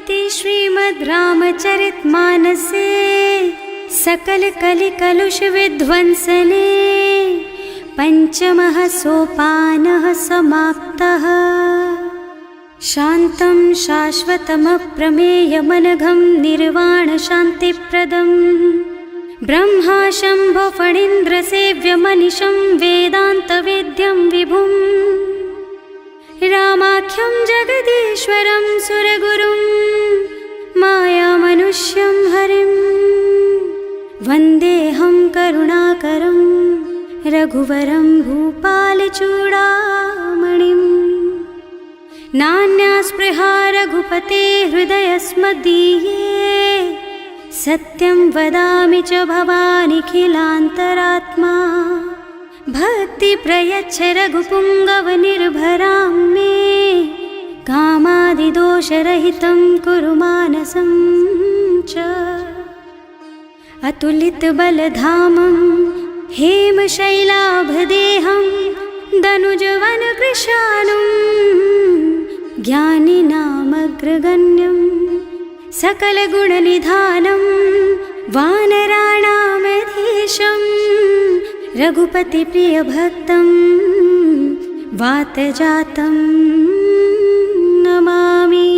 इति श्रीमद् रामचरितमानसे सकल कलि कलुष विध्वंसने पंचमः सोपानः समाप्तः। शान्तं शाश्वतमप्रमेयमनघं निर्वाणशान्तिप्रदम् ब्रह्मा शम्भो फणीन्द्रसेव्यमनिशं वेदान्तवेद्यं विभुम् रामाख्यं जगदीश्वरं सुरगुरुं मायामनुष्यं हरिं वन्देऽहं करुणाकरं रघुवरं भूपालचूडामणिम्। नान्यास्पृहा रघुपते हृदयस्मदीये सत्यं वदामि च भवानिखिलान्तरात्मा। भक्ति प्रयच्छ रघुपुङ्गवनिर्भरां मे कामादिदोषरहितं कुरु मानसं च। अतुलितबलधामं हेमशैलाभदेहं दनुजवनकृशानुं ज्ञानिनामग्रगण्यं सकलगुणनिधानं वानराणामधीशं रघुपतिप्रियभक्तं वातजातं नमामि।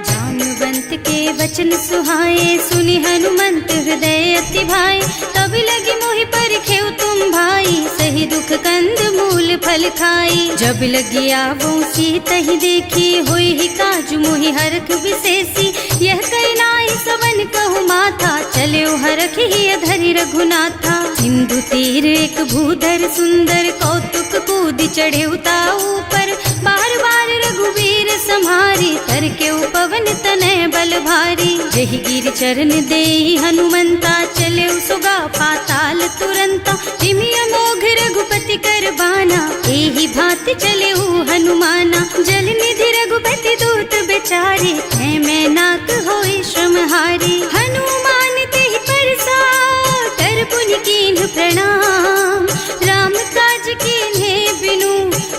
जानुवंत के वचन सुहाए सुनि हनुमंत हृदय अति भाए। तब लगी मोहि परिखेउ तुम भाई सही दुख कंद मूल फल खाई। जब लगी आवो सीतहि देखी होई ही काजु मोहि हरख विशेषी। यह कई नाई सवन कहु माथा चले हरख ही धरि रघुनाथा। सिंधु तीर एक भूधर सुंदर कौतुक कूद चढ़े ऊपर। बार बार रघुवीर सम्हारी तर के पवन तनय बल भारी। जहि गिर चरण देहि हनुमंता चले सुगा पाताल तुरंता। तिमिय मोघ रघुपति कर बाना एहि भांति चले हनुमाना। जल निधि रघुपति दूत बेचारे है मैं नाक होई श्रमहारी। हनुमान तेहि परसा कर पुनि कीन्ह प्रणाम। राम काज कीन्हे बिनु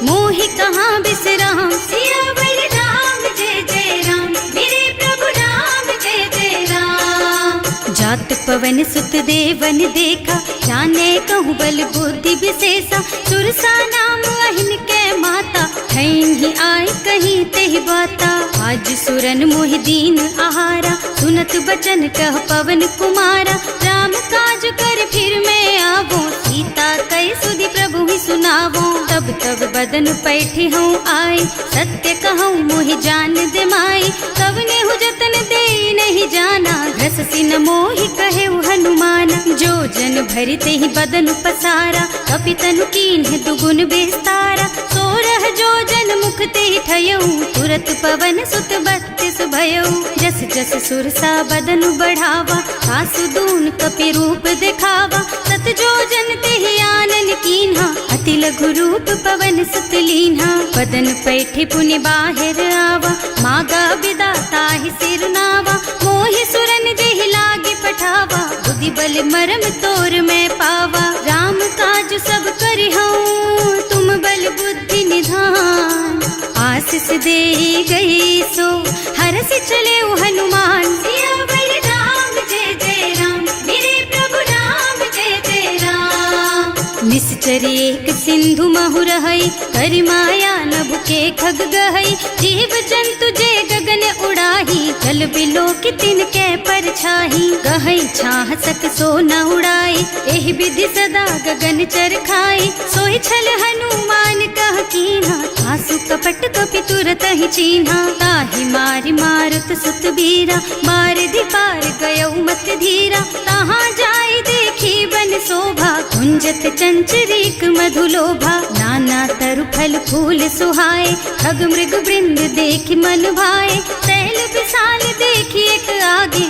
मोहि कहाँ बिसराम। सियावर राम जय जय राम मेरे प्रभु राम जय जय राम। जात पवन सुत देवन देखा जाने कहूँ बल बुद्धि विशेषा। सुरसा नाम अहिन के माता ठैन ही आए कहीं तेहि बाता। आज सुरन मोहि दीन आहारा सुनत बचन कह पवन कुमारा। राम काज कर फिर मैं आवो सीता कै सुधि प्रभु ही सुनावो। तब तब बदन पैठी हूँ आए सत्य कहूँ मोहि जान दे माई। तब नेहु जतन दे नहीं जाना घस सिन मोहि कहे हनुमाना। जो जन भरते ही बदन पसारा कपितनु कीन्ह दुगुन बेस्तारा। सोरह जो जन मुख ते ठयऊ तुरत पवन सुत बत्तिस भयऊ। जस जस सुरसा बदन बढ़ावा सासु दून कपि रूप दिखावा। सत जो जन ते आनन कीन्हा अति लघु रूप पवन सुत लीन्हा। बदन पैठे पुनि बाहिर आवा मागा बिदा ताहि सिर नावा। मोहि सुरन जेहि लागे पठावा बुद्धि बल मरम तोर मैं पावा। राम काज सब करिहऊँ तुम बल बुद्धि निधान। आशीष दे गई सो हरसि चले हनुमान। सियावर राम जय जय राम मेरे प्रभु राम जय जय राम। निश्चर एक सिंधु महु रहई करि माया नभ के खग गहई। जीव जंतु जे गगन उड़ाही जल बिलो की तिनके परछाही। गहई छाह सक सो न उड़ाई एहि विधि सदा गगन चर खाई। सोई छल हनुमान कह कीन्हा आसु कपट कपि तुरत ही चीन्हा। ताहि मारि मारुत सुत बीरा मार दी पार गयऊ मत धीरा। तहाँ जाई देखी बन शोभा कुंजत चंचरीक मधुलोभा। नाना तरु फल फूल सुहाए खग मृग वृंद देखि मन भाए। तैल विशाल देखी एक आगे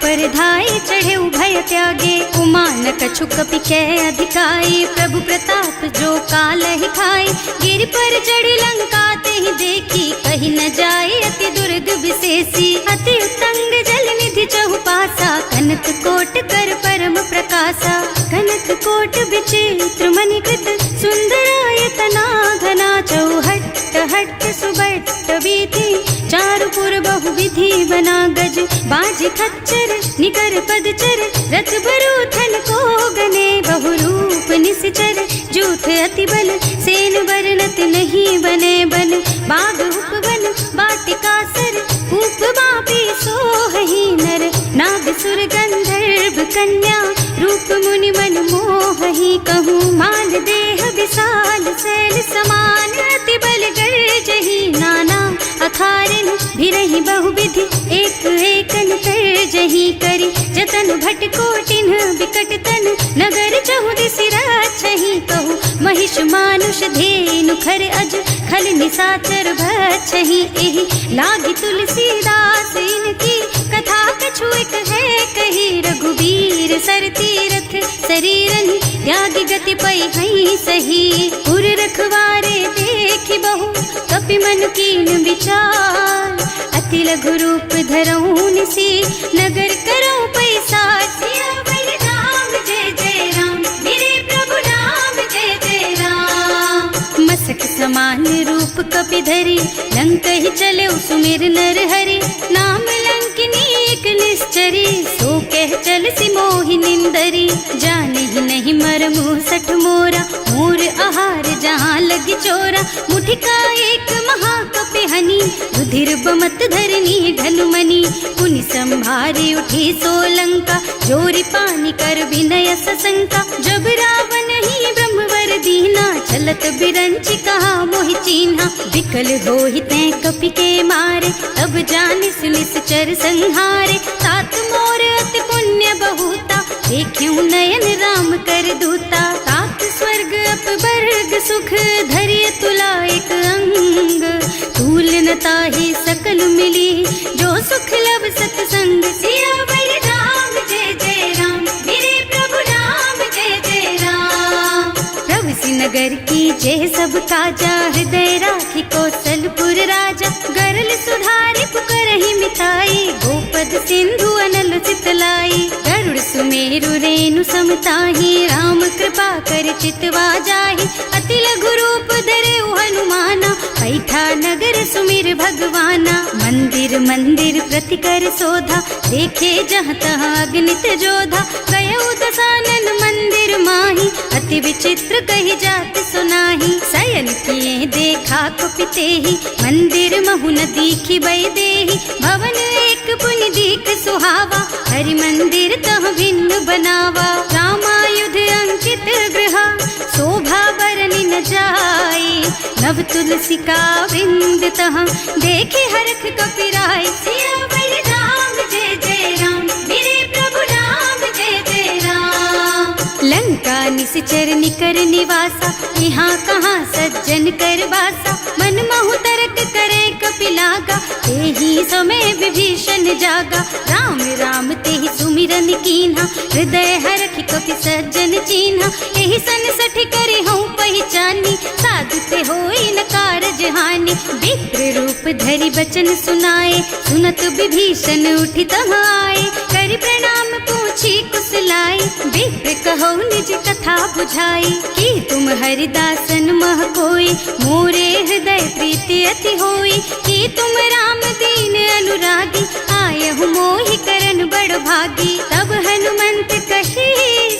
पर धाई चढ़े भय त्यागे। उमान कछु कपि कै अधिकाई प्रभु प्रताप जो काल ही खाई। गिर पर चढ़ी लंका ते ही देखी कहीं न जाए अति दुर्ग विशेषी। अति उत्तंग जल निधि चहुपासा कनक कोट कर परम प्रकाशा। कनक कोट विचित्र मणिकृत सुंदरायतना घना चौहट्ट हट्ट सुबट्ट बीती, चारु पुर बहु विधि बना गज, बाजी खच्चर निकर पदचर, रथ बरूथन को गने, बहु रूप निश्चर जूथ अति बल, सेन बरनत नहीं बने बन, बाग उपवन वाटिका सर, कूप बापी सोहहि नर, नाग सुर गंधर्व कन्या, रूप मुनि मन मोहहि, कहूँ माल देह विशाल शैल समान, अति बल गर्जहि नाना अखारन, भिरहि बहुविधि एक एकन तरजहि करि, जतन भट कोटिन बिकट तन, नगर चहुदिस रक्षहि, कहूँ महिष मानुष धेनु खर अज, खल निशाचर भक्षहि, एहि लागी तुलसीदास इनकी, कथा कछु एक है कही, रघुबीर सर तीरथ शरीरन, त्यागी गति पै हई सही, पुर रखवारे देखि बहु, कपि मन कीन विचार, अति लघु रूप धरऊं निसी, नगर करऊं पैसार, सियावर राम जय जय राम, मेरे प्रभु राम जय जय राम, मसक समान रूप कपि धरी, लंक ही चले सुमिर नर हरि, नाम लंकिनी एक निश्चरी, सो कह चल सी मोहि निंदरी, जाने ही नहीं मरमु सठ मोरा, मोर आहार जहाँ लगी चोरा, मुठिका एक महाकपि हनी, रुधिर बमत धरनी ढलुमनी, पुनि संभारी उठी सोलंका, जोरी पानी कर विनय सशंका, जब रावण ही ब्रह्मवर दीना, चलत बिरंची कहा मोहि चीन्हा, विकल होहि तै कपि के मारे, तब जानिस निश्चर संहारे, तात मोर अति पुण्य बहुता, देखियो नयन राम कर दूता, तात स्वर्ग अपवर्ग सुख, धरिय तुला एक अंग, तूल न ताहि सकल मिली, जो सुख लब सतसंग, सियावर राम जय जय राम, मेरे प्रभु राम जय जय राम, प्रभु सी नगर की जय सब काजा, हृदय राखी कौशलपुर राजा, गरल सुधारी पुकारहि मिताई, गोपद सिंधु अनल चितलाई, गरुड़ सुमेरु रेणु समताहि, राम कृपा कर चितवा जाहि, अति लघु रूप धरे हनुमाना, पैठा नगर सुमिर भगवाना, मंदिर मंदिर प्रति कर शोधा, देखे जहाँ तहाँ अगणित जोधा, गयो दसानन मंदिर माही, अति विचित्र कही जात सुनाही, शयन किए देखा कुपितेहि, मंदिर महु न दीखि बै देहि, भवन एक पुनि दीख सुहावा, हरि मंदिर तह भिन्न बनावा, रामायुध अंकित गृहा, शोभा बरनि न जाई, नव तुलसी का वृंद तह, देखे हरख कपिराई, सियावर राम जय जय राम, मेरे प्रभु राम जय जय राम, लंका निश्चर निकर निवासा, यहाँ कहाँ सज्जन कर वासा, मन महु तरक करे कपि लागा, तेहि समय विभीषण जागा, राम राम तेहि सुमिरन कीन्हा, हृदय हरखि कपि सज्जन चीन्हा, एहि सन सठ करे हूँ पहचानी, साधु ते होई न कारज हानि, विप्र रूप धरि बचन सुनाए, सुनत विभीषण उठि तहाँ आए, करि प्रणाम पूछी कुशलाई, विप्र कहो निज कथा बुझाई, कि तुम हरिदासन मह कोई, मोरे हृदय प्रीति अति होई, कि तुम राम दीन अनुरागी, आयहु मोहि करन बड़ भागी, तब हनुमंत कही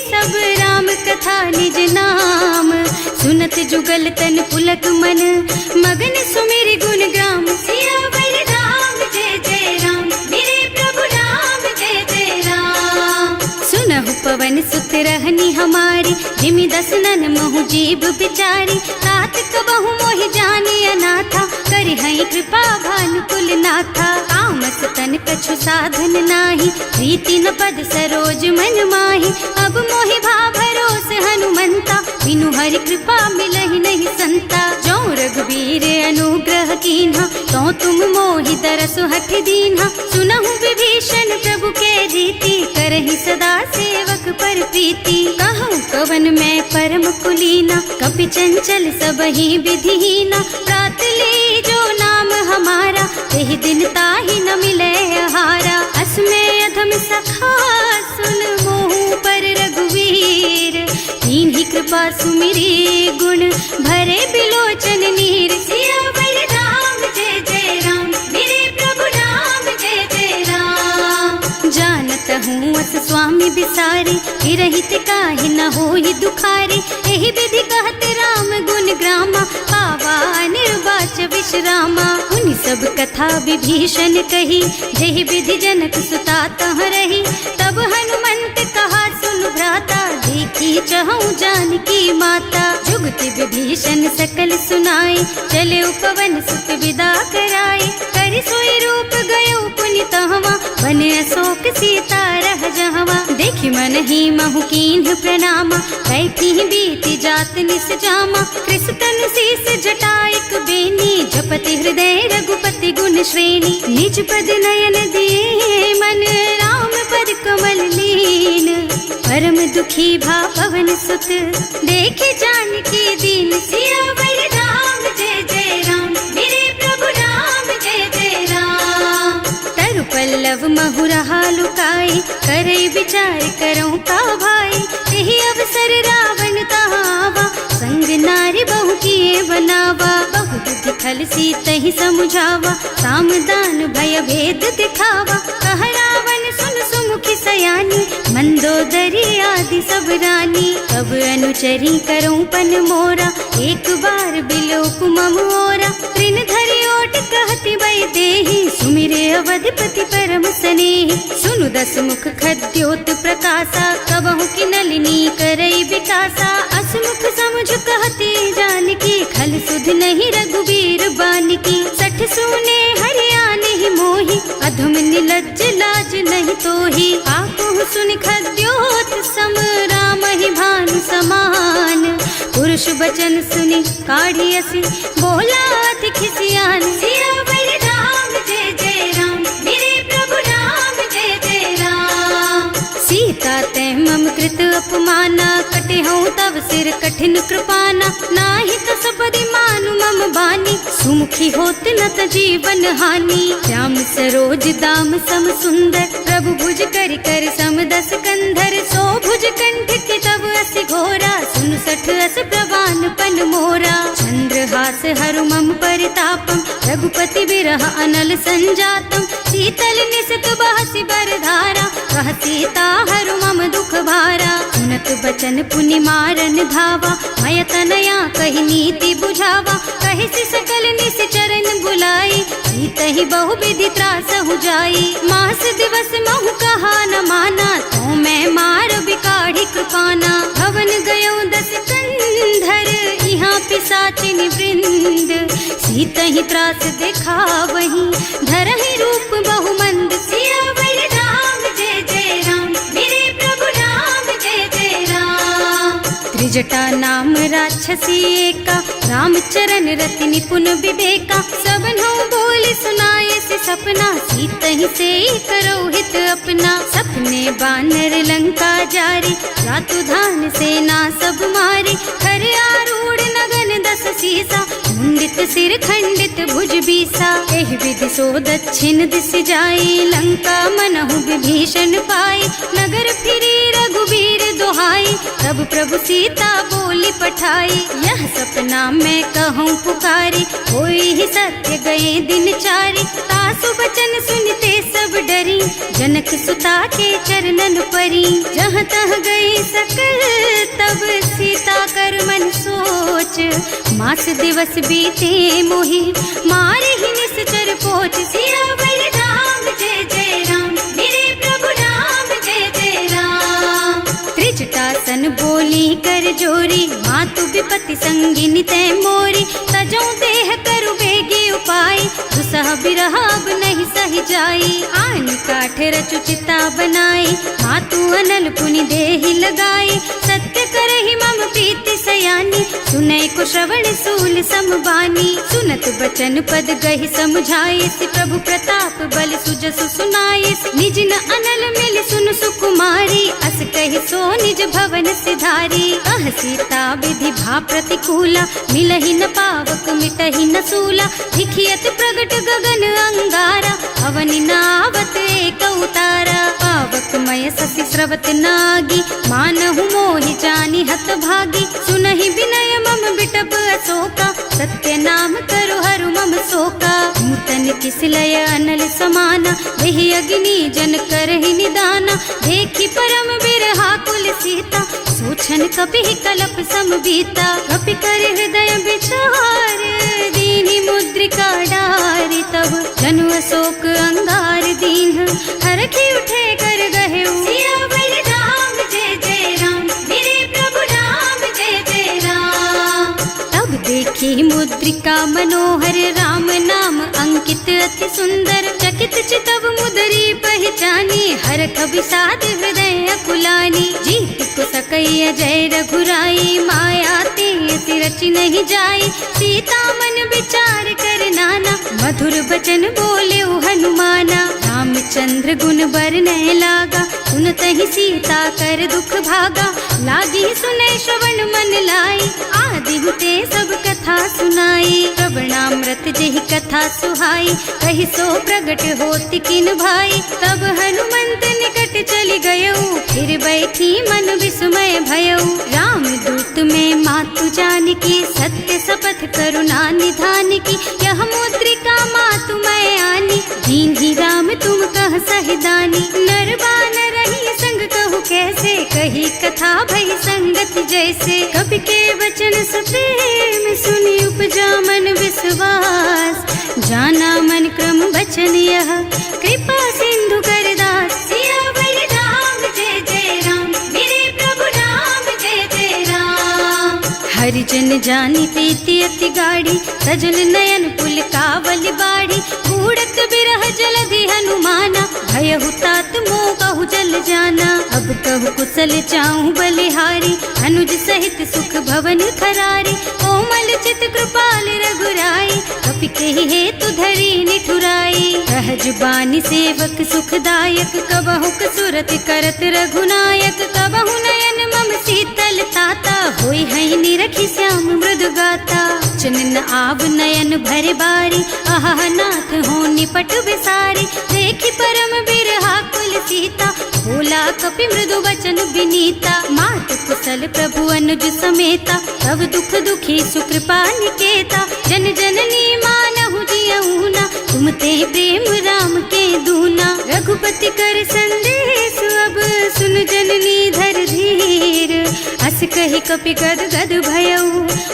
सब राम कथा निज नाम, सुनत जुगल तन पुलक मन, मगन सुमिर गुण ग्राम, सियावर राम जय जय राम, मेरे प्रभु राम जय जय राम, सुनहु पवन सुत रहनी हमारी, जिमि दसनन महु जीव बिचारी, तात कबहु मोहि जानि अनाथा, करि हई कृपा भानुकुल नाथा, तामस तन कछु साधन नाही, प्रीति न पद सरोज मन माही, अब मोहि भा भरोस हनुमंता, बिनु हरि कृपा मिलहि नहीं संता, जो रघुबीर अनुग्रह कीन्हा, तो तुम मोहि दरसु हठ दीन्हा, सुनहु विभीषण प्रभु के रीति, करहि सदा सेवक पर प्रीति, कहूँ कवन मैं परम कुलीना, कपि चंचल सबहि विधिहीना, प्रात ले जो नाम हमारा, तेहि दिन ताहि न मिले आहारा, असमय अधम सखा सुन मोहु पर रघुवीर, तीन्ही कृपा सुमिरी गुण भरे बिलोचन नीर, सियावर बस स्वामी बिसारे, रहित काहे न होई दुखारे। एहि विधि कहत राम गुण ग्रामा, पावा निर्वाच विश्रामा। उन सब कथा विभीषण कही, जेहि विधि जनक सुता तह रही। तब हनुमंत कहा सुन भ्राता, देखी चहु जानकी माता। जुगति विभीषण सकल सुनाए, चले उपवन सुत विदा कराए। कर सोई रूप गयो पुनि तहवा, बन अशोक सीता रह जहवा। देखि मन ही महु कीन्ह प्रणामा, कैथी बीति जात निस जामा। कृष तनु शीस जटाइक बेनी, जपति हृदय रघुपति गुण श्रेणी। निज पद नयन दिए मन, राम पद कमल लीन। परम दुखी भा पवन सुत, देखे जानकी दीन। सियावर राम जय जय राम, मेरे प्रभु राम जय जय राम। तरु पल्लव महुरहा लुकाई, करई विचार करऊं का भाई। यही अवसर रावण तहावा, संग नारी बहु किए बनावा। बहु बुद्धि खल सीतहि समुझावा, साम दान भय भेद दिखावा। कह रावण सुन सुमुखी सयानी, मंदोदरी आदि सब रानी। तब अनुचरी करऊं पन मोरा, एक बार बिलोक मम ओरा। तृण धरि ओट कहति वै देहि, सुमिरे अवधपति परम स्नेहि। सुनु दस मुख खद्योत प्रकाशा, कबहु की नलिनी करई विकासा। असमुख समुझ कहति जानकी, खल सुध नहीं रघुबीर बानकी। सठ सूने हरियाणा ही मोहि, अधम निलज्ज लाज नहीं तोहि। आकुहु सुनि खद्योत सम, राम ही भानु समान। पुरुष बचन सुनि काढ़ियसि, बोला अति खिसियान। सियावर राम जय जय राम, मेरे प्रभु राम जय जय राम। सीता ते मम कृत अपमाना, कटे हूँ तब सिर कठिन कृपाना। नाही तो सबरि मानु मम बानी, सुमुखी होत न त जीवन हानि। श्याम सरोज दाम सम सुंदर, प्रभु भुज कर कर सम दस कंधर। सो भुज कंठ के तब अस घोरा, सुन सठ अस प्रवान पन मोरा। चंद्रहास हरु मम परितापम, रघुपति बिरह अनल संजातम। शीतल निसित बहसि बरधारा, कह सीता हरु मम दुख भारा। सुनत बचन पुनि मारन धावा, मय तनया कहि नीति बुझावा। कहि सकल निस चरण बुलाई, सीतहि बहु विधि त्रास हो जाई। मास दिवस महु कहा न माना, तो मैं मार बिकाढ़ी कृपाना। भवन गयो दस कंधर, यहाँ पिशाचिनी वृंद। सीतहि त्रास देखा वहीं, धरहि रूप बहु मंद। सियावर राम जय जय राम, मेरे प्रभु राम जय जय राम। त्रिजटा नाम राक्षसी एका, राम चरण रति निपुण विवेका। सबनो बोली सुनाए से सपना, सीतहि से करो हित अपना। सपने बानर लंका जारी, रातु धान सेना सब मारी। खर आरूढ़ नगन दस सीसा, मुंडित सिर खंडित भुज बीसा। एहि विधि सो दक्षिण दिस जाई, लंका मनहु विभीषण पाई। नगर फिरी रघुबीर दुहाई, तब प्रभु सीता बोली पठाई। यह सपना मैं कहूँ पुकारी, होई ही सत्य गए दिन चारी। तासु बचन सुनते सब डरी, जनक सुता के चरणन परी। जहाँ तह गई सकल तब सीता कर मन सोच। मास दिवस बीते मोहि, मारे ही निश्चर पोच। सियावर राम जय जय राम, मेरे प्रभु राम जय जय राम। त्रिजटासन बोली कर जोरी, मातु विपति संगिनी तै मोरी। तजो देह करु बेगी उपाय, दुसह बिरह अब नहीं सही जाई। आन काठ रचु चिता बनाई, मातु अनल पुनि देहि लगाई। सत्य करहि मम प्रीति सयानी, सुनै को श्रवण सूल समबानी। सुनत बचन पद गहि समझाए, प्रभु प्रताप बल सुजसु सुनाए। निज न अनल मिल सुन सुकुमारी, अस कहि सो निज भवन सिधारी। अह सीता विधि भा प्रतिकूला, मिलहि न पावक मिटहि न सूला। लिखियत प्रगट गगन अंगारा, अवनि नावत एक उतारा। पावक मय ससि स्रवत नागी, मानहु मोहि जानि हत भागी। सुनहि विनय मम बिटप अशोका, सत्य नाम करु हरु मम शोका। नूतन मन किसलय अनल समाना, वही अग्नि जन करहि निदाना। देखी परम बिरहा कुल सीता, सोचन कपि कलप सम बीता। कपि कर हृदय विचार, दीनी मुद्रिका डारी। तब जनु अशोक अंगार दीन, हरखी उठे कर गहे सियावर राम जय जय राम, मेरे प्रभु राम जय जय राम। तब देखी मुद्रिका मनोहर, राम नाम अंकित अति सुंदर। चकित चितव मुदरी पहचानी, हरख विषाद हृदय अकुलानी। जीत को सकैय जय रघुराई, माया ते रचि नहीं जाई। सीता मन विचार कर नाना, मधुर बचन बोले हनुमाना। रामचंद्र गुण बरनय लागा, सुनतहि सीता कर दुख भागा। लागी सुनै श्रवण मन लाई, आदि ते सब कथा सुनाई। श्रवणामृत जेहि कथा सुहाई, कहि सो प्रगट होति किन भाई। तब हनुमंत निकट चली गयऊ, फिर बैठी मन विस्मय भयऊ। राम दूत में मातु जानकी, सत्य शपथ करुणा निधान की। यह मुद्रिका मातु मैं आनी, दीन्ही राम तुम कह सहिदानी। नर बानर रही संग कहु कैसे, कही कथा भई संगत जैसे। कवि के वचन सप्रेम सुनी, उपजा मन विश्वास। जाना मन क्रम वचन यह, कृपा सिंधु कर दास। सियावर राम जय जय राम, मेरे प्रभु राम जय जय राम। हरिजन जानी प्रीति अति गाढ़ी, सजल नयन पुल कावल बाढ़ी। बूढ़त बिरह जलधि हनुमाना, भयहु तात मोह कहु जल जाना। अब कहु कुशल चाहूं बलिहारी, अनुज सहित सुख भवन खरारी। कोमल चित कृपाल रघुराई, कपि केहि हेतु धरी निठुराई। सहज बानी सेवक सुखदायक, कबहु कसुरत करत रघुनायक। कबहु नयन मम शीतल ताता, होई है निरखी श्याम मृदु गाता। चनन आव नयन भर बारी, आहा नाथ हो निपट विसारी। देखी परम बिरहा कुल सीता, बोला कपि मृदु वचन विनीता। मात कुशल प्रभु अनुज समेता, तब दुख दुखी सुकृपा निकेता। जन जननी मानहु जियऊना, तुम ते प्रेम राम के दूना। रघुपति कर संदेश अब, सुन जननी धर धीर। अस कहि कपि गद गद भयऊ,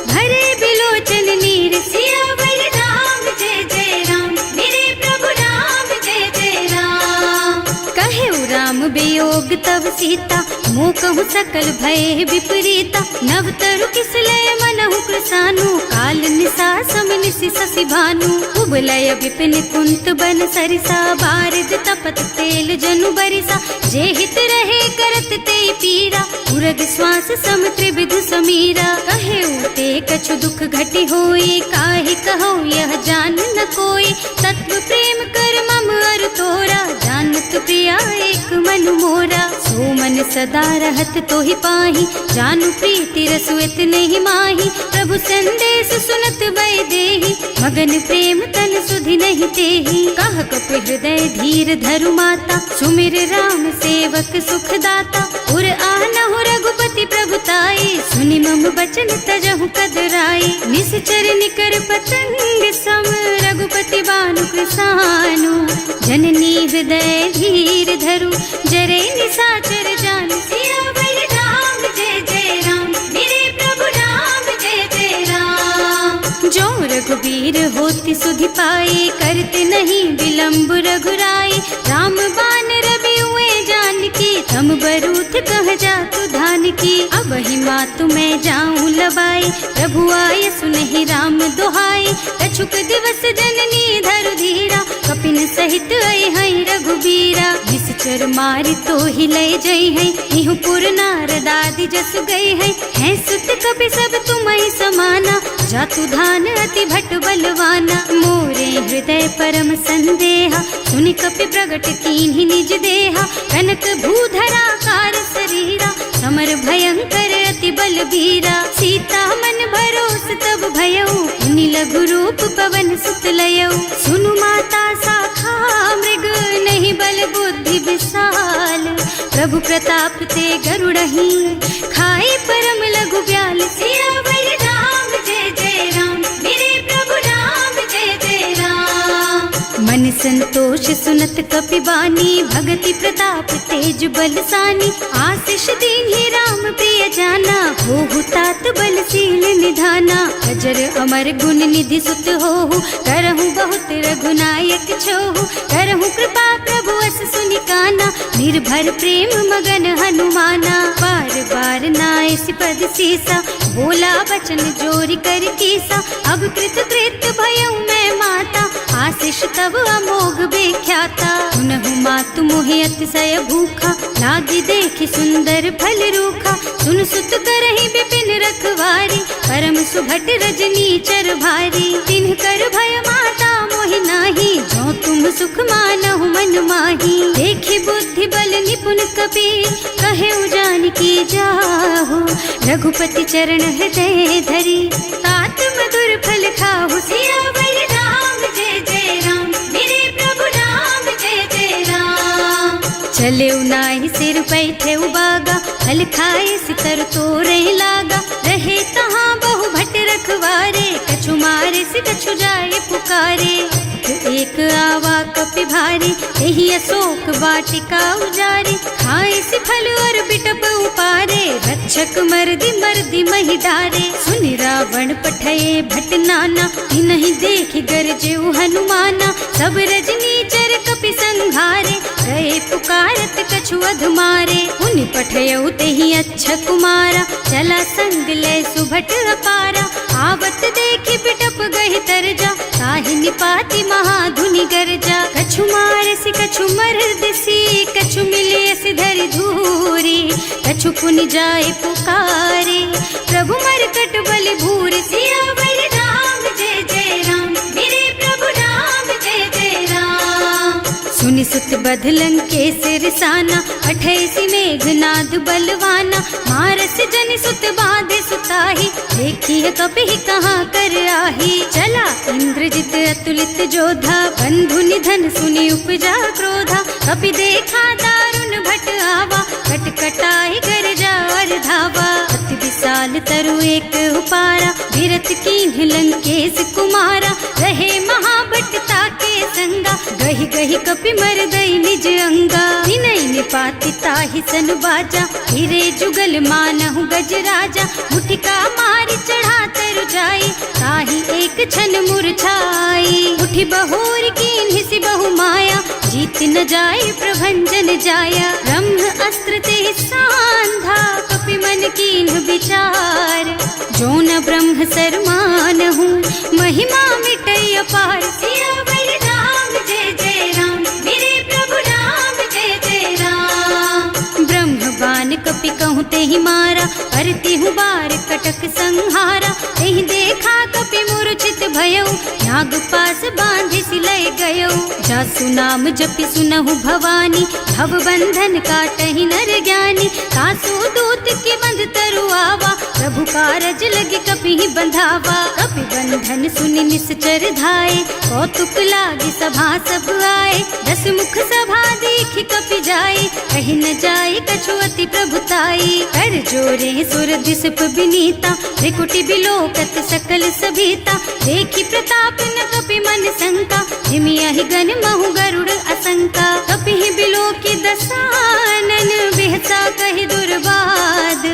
भरे बिलोचन नीर। सियावर राम जय जय राम, मेरे प्रभु राम जय जय राम। कहेउ राम वियोग तब सीता, मोह कहु सकल भय विपरीता। नव तरु किसलय मनहु कृसानु, काल निसा सम निसि शशि भानु। उबलय विपिन कुंत बन सरिसा, बारिद तपत तेल जनु बरिसा। जे हित रहे करत ते पीरा, उरग श्वास सम त्रिविध समीरा। कहेउ ते कछु दुख घटी होई, काहि कहो यह जान न कोई। तत्व प्रेम कर मम अर तोरा, जानत प्रिया एक मन मोरा। सो मन सदा रहत तोहि पाही, जानु प्रीति रसु इतने माही। प्रभु संदेश सुनत वै देही, मगन प्रेम तन सुधि नहीं तेही। कह कपि हृदय धीर धरु माता, सुमिर राम सेवक सुख दाता। उर आनहु रघुपति प्रभुताई, सुनि मम बचन तजहु कदराई। निश्चर निकर पतंग सम, रघुपति बानु कृसानु। जननी हृदय धीर धरु, जरे निशाचर जान। सियावर राम जय जय राम, मेरे प्रभु राम जय जय राम। जो रघुबीर होति सुधि पाई, करते नहीं विलंब रघुराई। राम बान रवि हुए जानकी, तम बरूथ कह जातु धान की। अब ही मातु मैं जाऊं लबाई, प्रभु आय सुनहि राम दोहाई। कछुक दिवस जननी धरु धीरा, कपिन सहित आई है रघुबीरा। निश्चर मारि तो ही लय जई है, इहु पुर नारद आदि जस गई है। हैं सुत कपि सब तुम्हि समाना, जातु धान अति भट बलवाना। मोरे हृदय परम संदेहा, सुनि कपि प्रगट कीन्हि निज देहा। कनक भूधरा कार शरीरा, समर भयंकर अति बलबीरा। सीता मन भरोस तब भयऊ, मुनि लघु रूप पवन सुत लयऊ। सुनु माता शाखा मृग, नहीं बल बुद्धि विशाल। प्रभु प्रताप ते गरुड़हि, खाई परम लघु ब्याल। सियावर राम जय जय राम, मेरे प्रभु राम जय जय राम। संतोष सुनत कपिबानी, भगति प्रताप तेज बलसानी। आशीष दीन्हि राम प्रिय जाना, होहु तात बलशील निधाना। अजर अमर गुण निधि सुत होहु, करहु बहुत रघुनायक छोहु। करहु कृपा प्रभु अस सुनि काना, निर्भर प्रेम मगन हनुमाना। बार बार नाय सिपद सीसा, बोला वचन जोरि कर कीसा। अब कृत कृत भयउ मैं माता, आशीष तब अमोघ बेख्याता। सुनहु मातु मोहि अतिशय भूखा, लागी देखि सुंदर फल रूखा। सुन सुत करहि विपिन रखवारी, परम सुभट रजनी चर भारी। तिन्ह कर भय माता मोहि नाही, जो तुम सुख मानहु मन माही। देखि बुद्धि बल निपुण कबीर, कहे जानकी जाहु। रघुपति चरण हृदय धरी, तात मधुर फल खाहु। सियावर राम जय जय राम, मेरे प्रभु राम जय जय राम। चले नाहि सिर बैठे बागा, फल खाए सितर तोरे लागा। रहे तहाँ बहु भट रखवारे, कछु मारे से कछु जाए पुकारे। एक आवा कपि भारी, यही अशोक वाटिका उजारी। खाए से फल और बिटप उपारे, रक्षक मर्दी मर्दी महि डारे। सुनि रावण पठये भट नाना, नहीं देखि गरजेउ हनुमाना। सब रजनी चर कपि संघारे, गए पुकारत कछु अधमारे। उनि पठयउ तेहि अच्छा कुमारा, चला संग ले सुभट अपारा। आवत देखि बिटप गहि तरजा, ताहि निपाति महाधुनि गरजा। कछु मारसि कछु मरदसी, कछु मिलियसि धरि धूरी। कछु पुनि जाए पुकारे, प्रभु मरकट बलि भूरि। सियावर राम जय जय राम, मेरे प्रभु राम जय जय राम। सुनि सुत बध लंकेश रिसाना, अठैसी मेघनाद बलवाना। मारस जनि सुत बाधे सुताही, देखी कपि कहाँ कर आही। चला इंद्रजित अतुलित जोधा, बंधु निधन सुनि उपजा क्रोधा। कपि देखा दारुण भट आवा, कटकटाई गरजा और धावा। अति विशाल तरु एक उपारा, विरत कीन्ह लंकेश कुमारा। रहे महाभट ताके संगा, गहि गहि कपि मर गई निज अंगा। विनय निपाति ताहि सन बाजा, हिरे जुगल मानहु गज राजा। मुठिका मारि चढ़ा तरु जाई, ताहि एक छन मुरझाई। उठि बहोर कीन्हि सि बहु माया, जीत न जाय प्रभंजन जाया। ब्रह्म अस्त्र ते सांधा, कपि मन कीन्ह विचार। जो न ब्रह्म सर मानहु, महिमा मिटै अपार। सियावर राम जय जय राम, मेरे प्रभु राम जय जय राम। ब्रह्म बान कपि कहूँ तेहि मारा, करती हूँ बार कटक संहारा। तेहि देखा कपि मूर्छित भयउ, नाग पास बांधि सिलय गयउ। जासु नाम जपि सुनहु भवानी, भव बंधन काटहि नर ज्ञानी। तासु दूत के बंध तरु आवा, प्रभु कारज लगे कपि ही बंधावा। कपि बंधन सुनि निश्चर धाये, कौतुक लागी सभा सब आए। दस मुख सभा देखि कपि जाए, कहि न जाए कछु अति प्रभुताई। कर जोरे सुर दिसप विनीता, त्रिकुटि बिलोकत सकल सभीता। देखि प्रताप न कपि मन शंका, जिमियाहि गन महु गरुड़ असंका। कपि ही बिलोकि दसानन, बिहसा कहि दुर्बाद।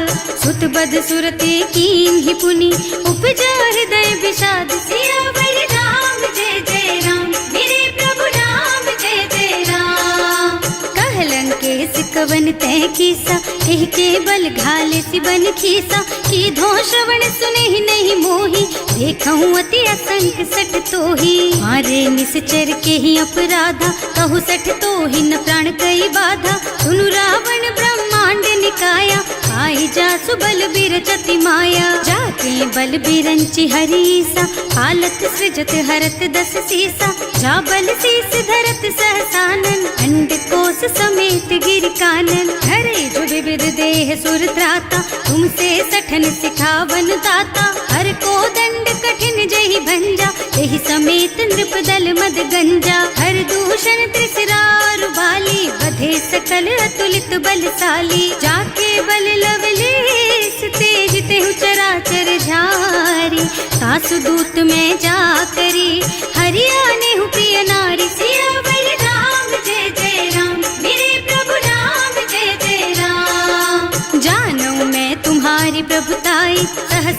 सुत बद सुरते कीन्हि पुनि, उपजा हृदय विषाद। सियावर राम जय जय राम, मेरे प्रभु राम जय जय राम। कह लंकेश कवन तै कीसा, एह के बल घाले सि बन खीसा। कीधो श्रवण सुनेहि नहीं मोहि, देखहु अति असंख सठ तोहि। मारे निश्चर के ही अपराधा, कहु सठ तोहि न प्राण कई बाधा। सुनु रावण ब्रह्मांड निकाया, आई जासु बल बिरचति माया। जाके बल बिरंचि हरीसा, हालत सृजत हरत दस सीसा। जा बल शीस धरत सहसानन, अंड कोस समेत गिर कानन। हरे जो विविध देह सुर त्राता, तुमसे सठन सिखावन दाता। हर को दंड कठिन जहि भंजा, यही समेत नृप दल मद गंजा। हर दूषण त्रिसरारु बाली, बधे सकल अतुलित बलशाली। जाके बल लवलेश तेज तेहु चराचर झारी। सासु दूत में जा करी, हरियाणे हु प्रिय नारी। सिया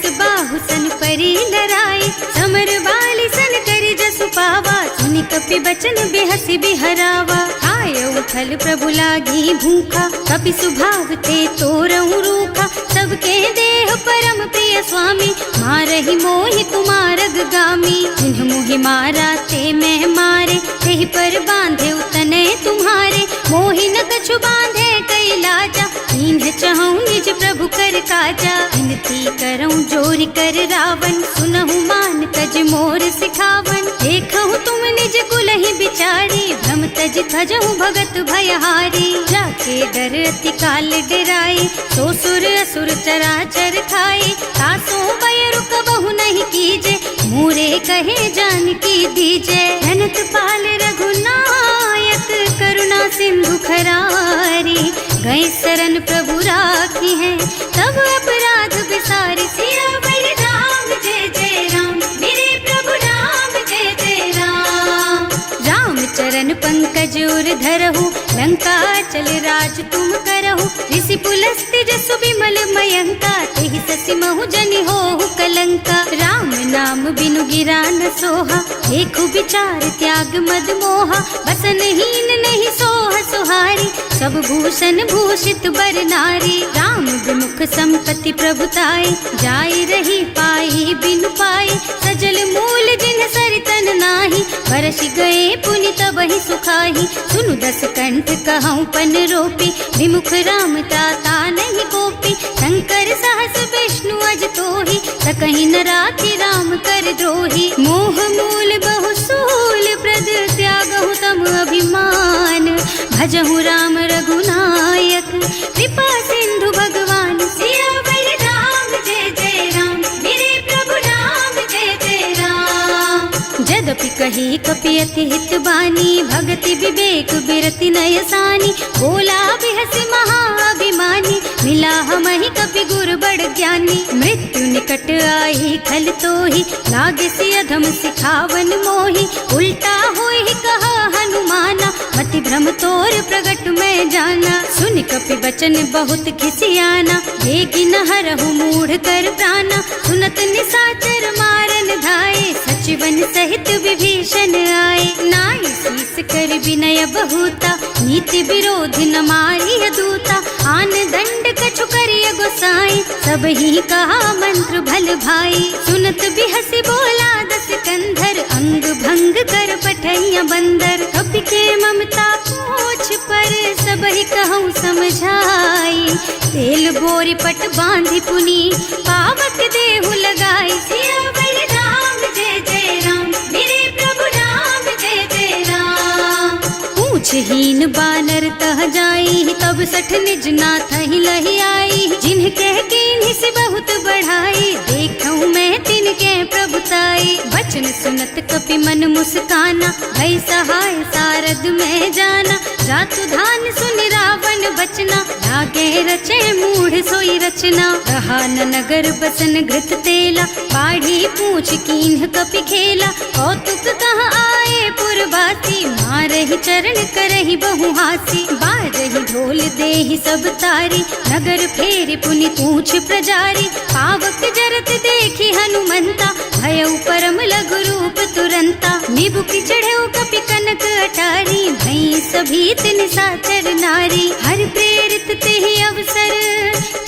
बहुत बाहु सन परी लराई, समर बाली सन करी जसु पावा, सुनि कपि बचन बेहसी बिहरावा। आय उठल प्रभु लागी भूखा, कपि सुभाव ते तोरहु रूखा, सबके देह परम प्रिय स्वामी, मारहि मोहि कुमारग गामी। जिन्ह मोहि मारा ते मैं मारे, तेहि पर बांधे उतने तुम्हारे, मोहि न कछु बांधे कई लाजा, इन्ह चहु निज प्रभु कर काजा। विनती करऊं जोरि कर रावण, सुनहु मान तज मोर सिखावन, देखहु तुम निज कुलहि बिचारी, भ्रम तज थजहु भगत भयहारी। जाके डर अति काल डराई, सो सुर असुर चराचर खाए, तासो भय रुक बहु नहीं कीजे, मोरे कहे जानकी दीजे। धनत पाल रघुनायक, करुणा सिंधु खरारी, गए शरण प्रभु राखी है, तब अपराध बिसारी। सियावर राम जय जय राम, मेरे प्रभु राम जय जय राम। राम चरण पंकज उर धरहु, लंका चल राज तुम करहु, ऋषि पुलस्त्य जसु बिमल मयंका, तेहि ससि महु जनि होहु कलंका। राम नाम बिनु गिरा न सोहा, देखु विचार त्याग मद मोहा, बसन हीन नहीं सोह सुहारी, सब भूषण भूषित बर नारी। राम विमुख संपत्ति प्रभुताई, जाय रही पाई बिनु पाई, सजल मूल जिन सरितन नाही, बरस गए पुनि तबहि सुखाही। सुनु दस कंठ कहऊँ पन रोपी, विमुख राम ताता नहीं कोपी, शंकर सहस विष्णु अज तोहि, सकहि न राखि राम कर द्रोही। मोह मूल बहु सूल प्रद, त्यागहु तम अभिमान, भजहु राम रघुनायक, कृपा सिंधु भगवान। सियावर राम जय जय राम, मेरे प्रभु राम जय जय राम। जदपि कही कपि अति हित बानी, भगति विवेक बिरति नय सानी, बोला बिहसि महाअभिमानी, मिला हमहि कपि गुर बड़ ज्ञानी। मृत्यु निकट आई खल तोहि, लागे सि अधम सिखावन मोहि, उल्टा होई कहा हनुमाना, मति भ्रम तोर प्रगट मैं जाना। सुनि कपि बचन बहुत खिसियाना, देगी न हरहु मूढ़ कर प्राणा, सुनत निशाचर मारन धाये, सचिवन सहित विभीषण आए। नाई शीस कर विनय बहुता, नीति विरोध न मारिय दूता, आन दंड कछु करिय गोसाई, सब ही कहा मंत्र भल भाई। सुनत बिहसि बोला दस कंधर, अंग भंग कर पठैया बंदर, कपि के ममता पूछ पर, सब ही कहूँ समझाई। तेल बोरी पट बांधि पुनी, पावक देहु लगाई। सियावर राम जय जय राम, मेरे प्रभु राम जय जय राम। पूछहीन बानर तह जाई, तब सठ निज नाथ ही लही आई, जिन्ह कह कीन्हि से बहुत बढ़ाई, देखऊँ मैं तिनके प्रभुताई। वचन सुनत कपि मन मुस्काना, भई सहाय सारद में जाना, जातु धान सुनि रावण बचना, लागे रचे मूढ़ सोई रचना। रहा न नगर बसन घृत तेला, बाढ़ी पूछ कीन्ह कपि खेला, कौतुक कहाँ आए पुरवासी, मारहि चरण करहि बहु हासी। बाजहि ढोल देहि सब तारी, नगर फेरि पुनि पूछ प्रजारी, पावक जरत देखि हनुमंता, भयउ परम लघु रूप तुरंता। निबुकि चढ़ऊ कपि कनक अटारी, भई सभीत निशाचर नारी, हर प्रेरित तेहि अवसर,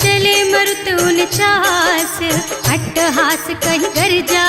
चले मरुत उनचास, अट्टहास कहि गर्जा,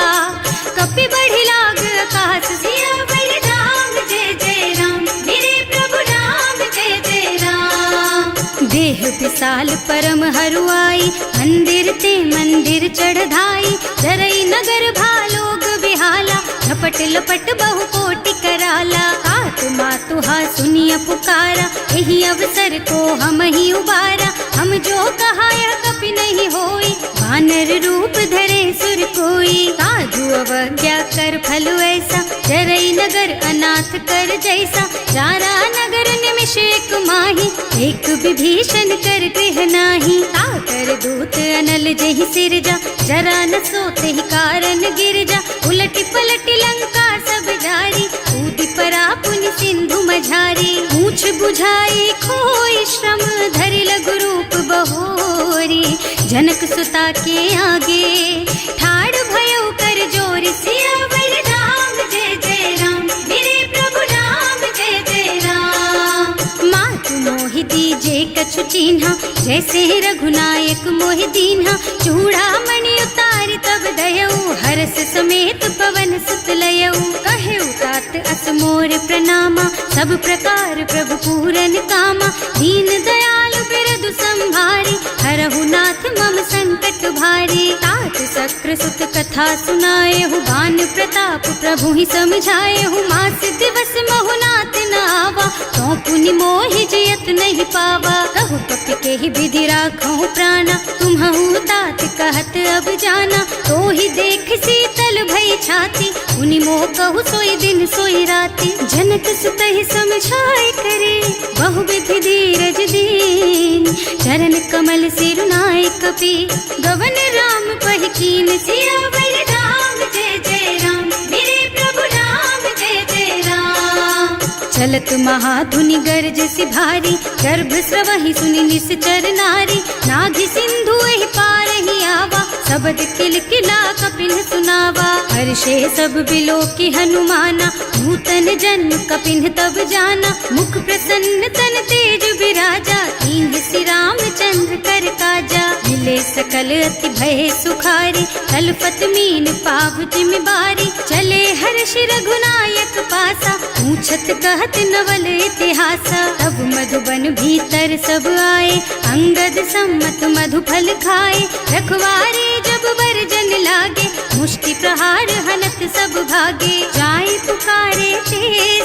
कपि बढ़ि लाग आकाश। सियावर राम जय जय राम, मेरे प्रभु राम जय जय राम। देह विशाल परम हरुआई, मंदिर ते मंदिर चढ़धाई, जरई नगर भालोग बिहाला, झपट लपट बहु कोटि कराला। आत्मा तुहा सुनिय पुकारा, यही अवसर को हम ही उबारा, हम जो कहा यह कपि नहीं होई, वानर रूप धरे सुर कोई। साधु अवज्ञा कर फल ऐसा, जरई नगर अनाथ कर जैसा, जारा नगर निमिष एक माही, एक विभीषण कर गृह नाही। ताकर दूत अनल जहि सिरजा, जरा न सोते ही कारण गिरजा, उलटी पलटी लंका सब जारी, कूदि पर धरा पुनि सिंधु मझारी, पूछ बुझाई खोई श्रम धरि लघु रूप बहोरी। जनक सुता के आगे ठाड़ भयो कर जोरी, सियावर राम जय जय राम, मेरे प्रभु राम जय जय राम। मातु मोहि दीजे कछु चिन्हा, जैसे रघुनायक मोहि दीन्हा। चूड़ामणि उतारि तब दयऊ, हरस समेत पवन सुत लयऊ। कहेउ तात अस मोर प्रणामा, सब प्रकार प्रभु पूरन कामा। दीन दयालु बिरदु संभारी, हरहु नाथ मम संकट भारी। तात सक्र सुत कथा सुनाएहु, बान प्रताप प्रभु ही समझाएहु। मास दिवस महु नाथ न आवा, तो पुनि मोहि जियत नहीं पावा। कहु कपि के ही विधि राखहु प्राणा, तुम्हु तात कहत अब जाना। तो ही देख शीतल भई छाती, उनि मोह कहु सोई दिन सोई राती। जनक सुतहि समझाए करे, बहु विधि धीरज दीन। चरण कमल सिरुनाए कपि, गवन राम पहि कीन। सियावर राम जय जय राम, मेरे प्रभु राम जय जय राम। चलत महाधुनि गर्ज सि भारी, गर्भ स्रवहि सुनि निश्चर नारी। नाभि सिंधु एहि पारहि आवा, शबद किलकिला कपिन सुनावा। हर्षे सब बिलोकि हनुमाना, नूतन जन्म कपिन तब जाना। मुख प्रसन्न तन तेज बिराजा, कीन्ह श्री रामचंद्र कर काजा। मिले सकल अति भय सुखारी, तलपत मीन पाव जिमि बारी। चले हर्ष रघुनायक पासा, पूछत कहत नवल इतिहासा। तब मधुबन भीतर सब आए, अंगद सम्मत मधु फल खाए। रखवारे जब बरजन लागे, मुष्टि प्रहार हनत सब भागे। जाए पुकारे ते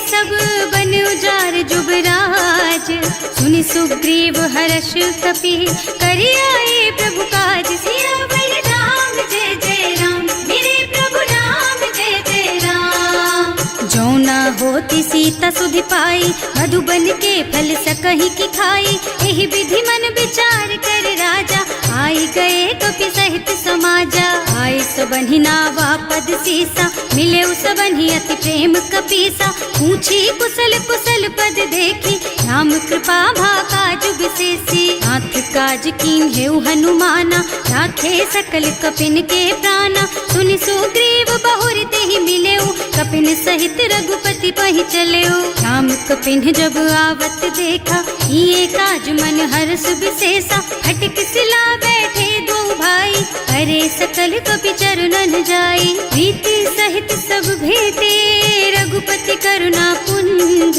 सब बन उजार जुबराज। सुनि सुग्रीव हर्ष कपि, करि आए प्रभु काज। सियावर राम जय जय राम, मेरे प्रभु राम जय जय राम। जो न होती सीता सुधि पाई, मधुबन के फल सकहि की खाई। एहि विधि मन विचार कर राजा, आई गए कपि सहित समाजा। आए सबन्हि नावा पद सीसा, मिले सबन्हि अति प्रेम कपीसा। पूछी कुशल कुशल पद देखी, राम कृपा भाका जुग विशेषी। नाथ काज कीन्हेउ हनुमाना, राखे सकल कपिन के प्राणा। सुनि सुग्रीव बहुरि तेहि मिलेउ, कपिन सहित रघुपति पहि चलेउ। राम कपिन जब आवत देखा, किए काज मन हर्ष विशेषा। हटिक सिला बैठे दो भाई, अरे सकल कपि चरणन जाई। प्रीति सहित सब भेटे, रघुपति करुणा पुंज।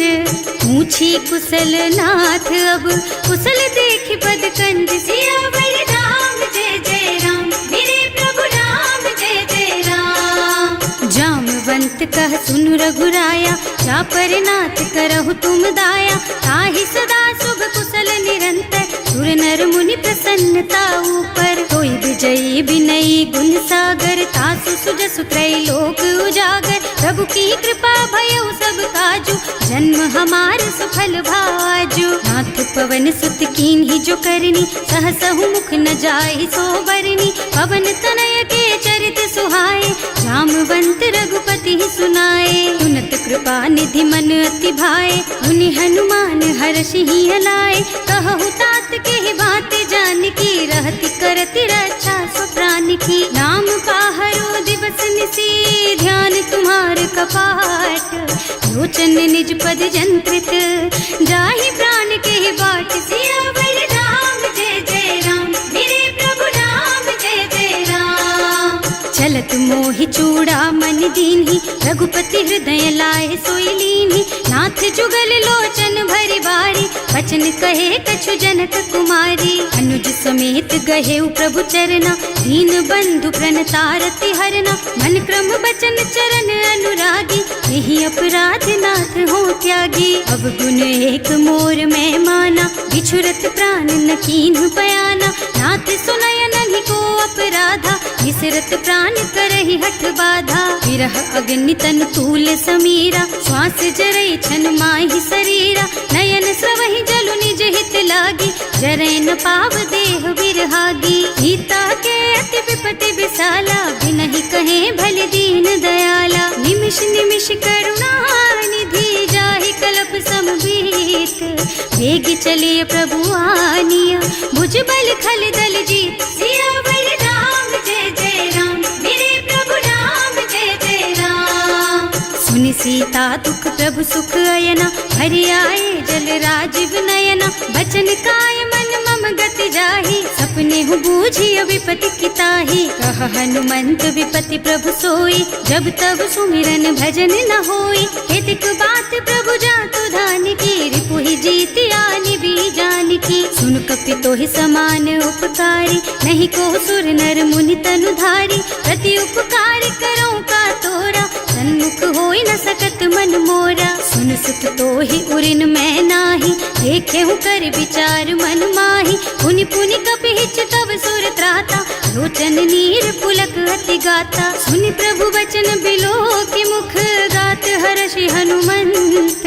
पूछी कुशल नाथ अब, कुशल देखि पद कंज। सियावर राम जय जय राम, मेरे प्रभु राम जय जय राम। जामवंत कह सुनु रघुराया, जा पर नाथ करहु तुम दाया। ताहि सदा शुभ कुशल निरंतर, सुर नर मुनि प्रसन्नता ऊपर। कोई विजयी विनयी गुण सागर, तासु सुजसु त्रैलोक उजागर। प्रभु की कृपा भयउ सब काजू, जन्म हमार सफल भाजू। नाथ पवन सुत कीन्ही जो करनी, सहसहु मुख न जाहि सो बरनी। पवन तनय के चरित सुहाए, जामवंत रघुपति सुनाए। सुनत कृपा निधि मन अति भाए, मुनि हनुमान हर्षि हलाए। कहु तात के बात जानकी, रहति करति रक्षा सो प्राण की। नाम पाहरो दिवस निसी, ध्यान तुम्हार कपाट। लोचन निज पद जंत्रित, जाहि प्राण के बाट। सियावर राम जय जय राम, मेरे प्रभु राम जय जय राम। चलत मोहि चूड़ा मन दीन्ही, रघुपति हृदय लाए सोई लीन्ही। नाथ जुगल लोचन भरि बारी, बचन कहे कछु जनक कुमारी। अनुज समेत गहेउ प्रभु चरना, दीन बंधु प्रणतारति हरना। मन क्रम बचन चरण अनुरागी, यही अपराध नाथ हो त्यागी। अब गुण एक मोर में माना, बिछुरत प्राण न कीन्ह बयाना। नाथ सुनय नन्हि को अपराधा, विसरत प्राण करहि हठ बाधा। विरह अग्नि तन तूल समीरा, श्वास जरई छन माहि शरीरा। नयन स्रवहि जलु निज हित लागी, जरै न पाव देह बिरहागी। सीता के अति विपति विशाला, बिनहि कहे भल दीन दयाला। निमिष निमिष करुणा निधि, वेग चलिए प्रभु आनिया, भुजबल खल दल जीत। सियावर राम जय जय राम, मेरे प्रभु राम जय जय राम। सुनि सीता दुख प्रभु सुख अयना, हरि आए जल राजीव नयना। बचन काय मन मम गति जाहि, सपने हूँ बूझिय विपति की ताहि। कह हनुमंत विपति प्रभु सोई, जब तब सुमिरन भजन न होई। हेतिक बात प्रभु जातु धान की, रिपुहि जीति आनि भी जान की। सुन कपि तोहि समान उपकारी, नहीं को सुर नर मुनि तनु धारी। प्रति उपकार करो का तोरा, सन्मुख होई न सकत मन मोरा। सुन सुत तोहि उरिन मैं नाही, देखे हूँ कर विचार मन माही। पुनि पुनि कपि हिच तब सुर त्राता, लोचन नीर पुलक अति गाता। सुनि प्रभु वचन बिलो की मुख, गात हर्षि हनुमंत।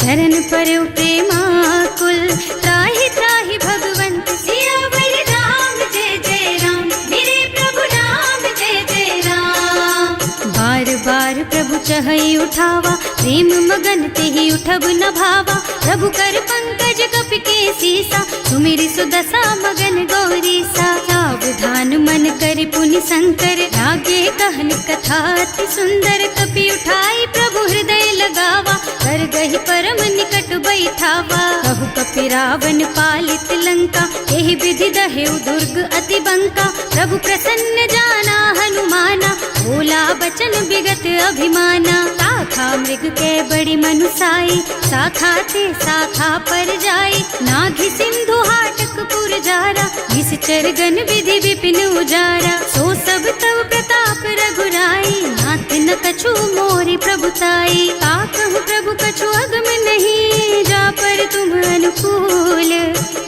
चरण परौ प्रेमाकुल, त्राहि त्राहि भगवंत। सियावर राम जय जय राम, मेरे प्रभु राम जय जय राम। बार बार प्रभु चहई उठावा, प्रेम मगन तेहि उठब न भावा। प्रभु कर पंकज कपि के सीसा, सुमिरि सुदशा मगन गौरीसा। सावधान मन करि पुनि शंकर, लागे कहन कथा अति सुंदर। कपि उठाई प्रभु हृदय लगावा, कर गहि परम निकट बैठावा। कहु कपि रावण पालित लंका, एहि विधि दहेउ दुर्ग अति बंका। प्रभु प्रसन्न जाना हनुमाना, बोला बचन विगत अभिमाना। शाखा मृग के बड़ी मनुसाई, शाखा ते शाखा पर जाई। नाघि सिंधु हाटक पुर जारा, निश्चर गण विधि विपिन उजारा। सो सब तव प्रताप रघुराई, नाथ न कछु मोरि प्रभुताई। ताकहु प्रभु कछु अगम नहीं, जा पर तुम अनुकूल।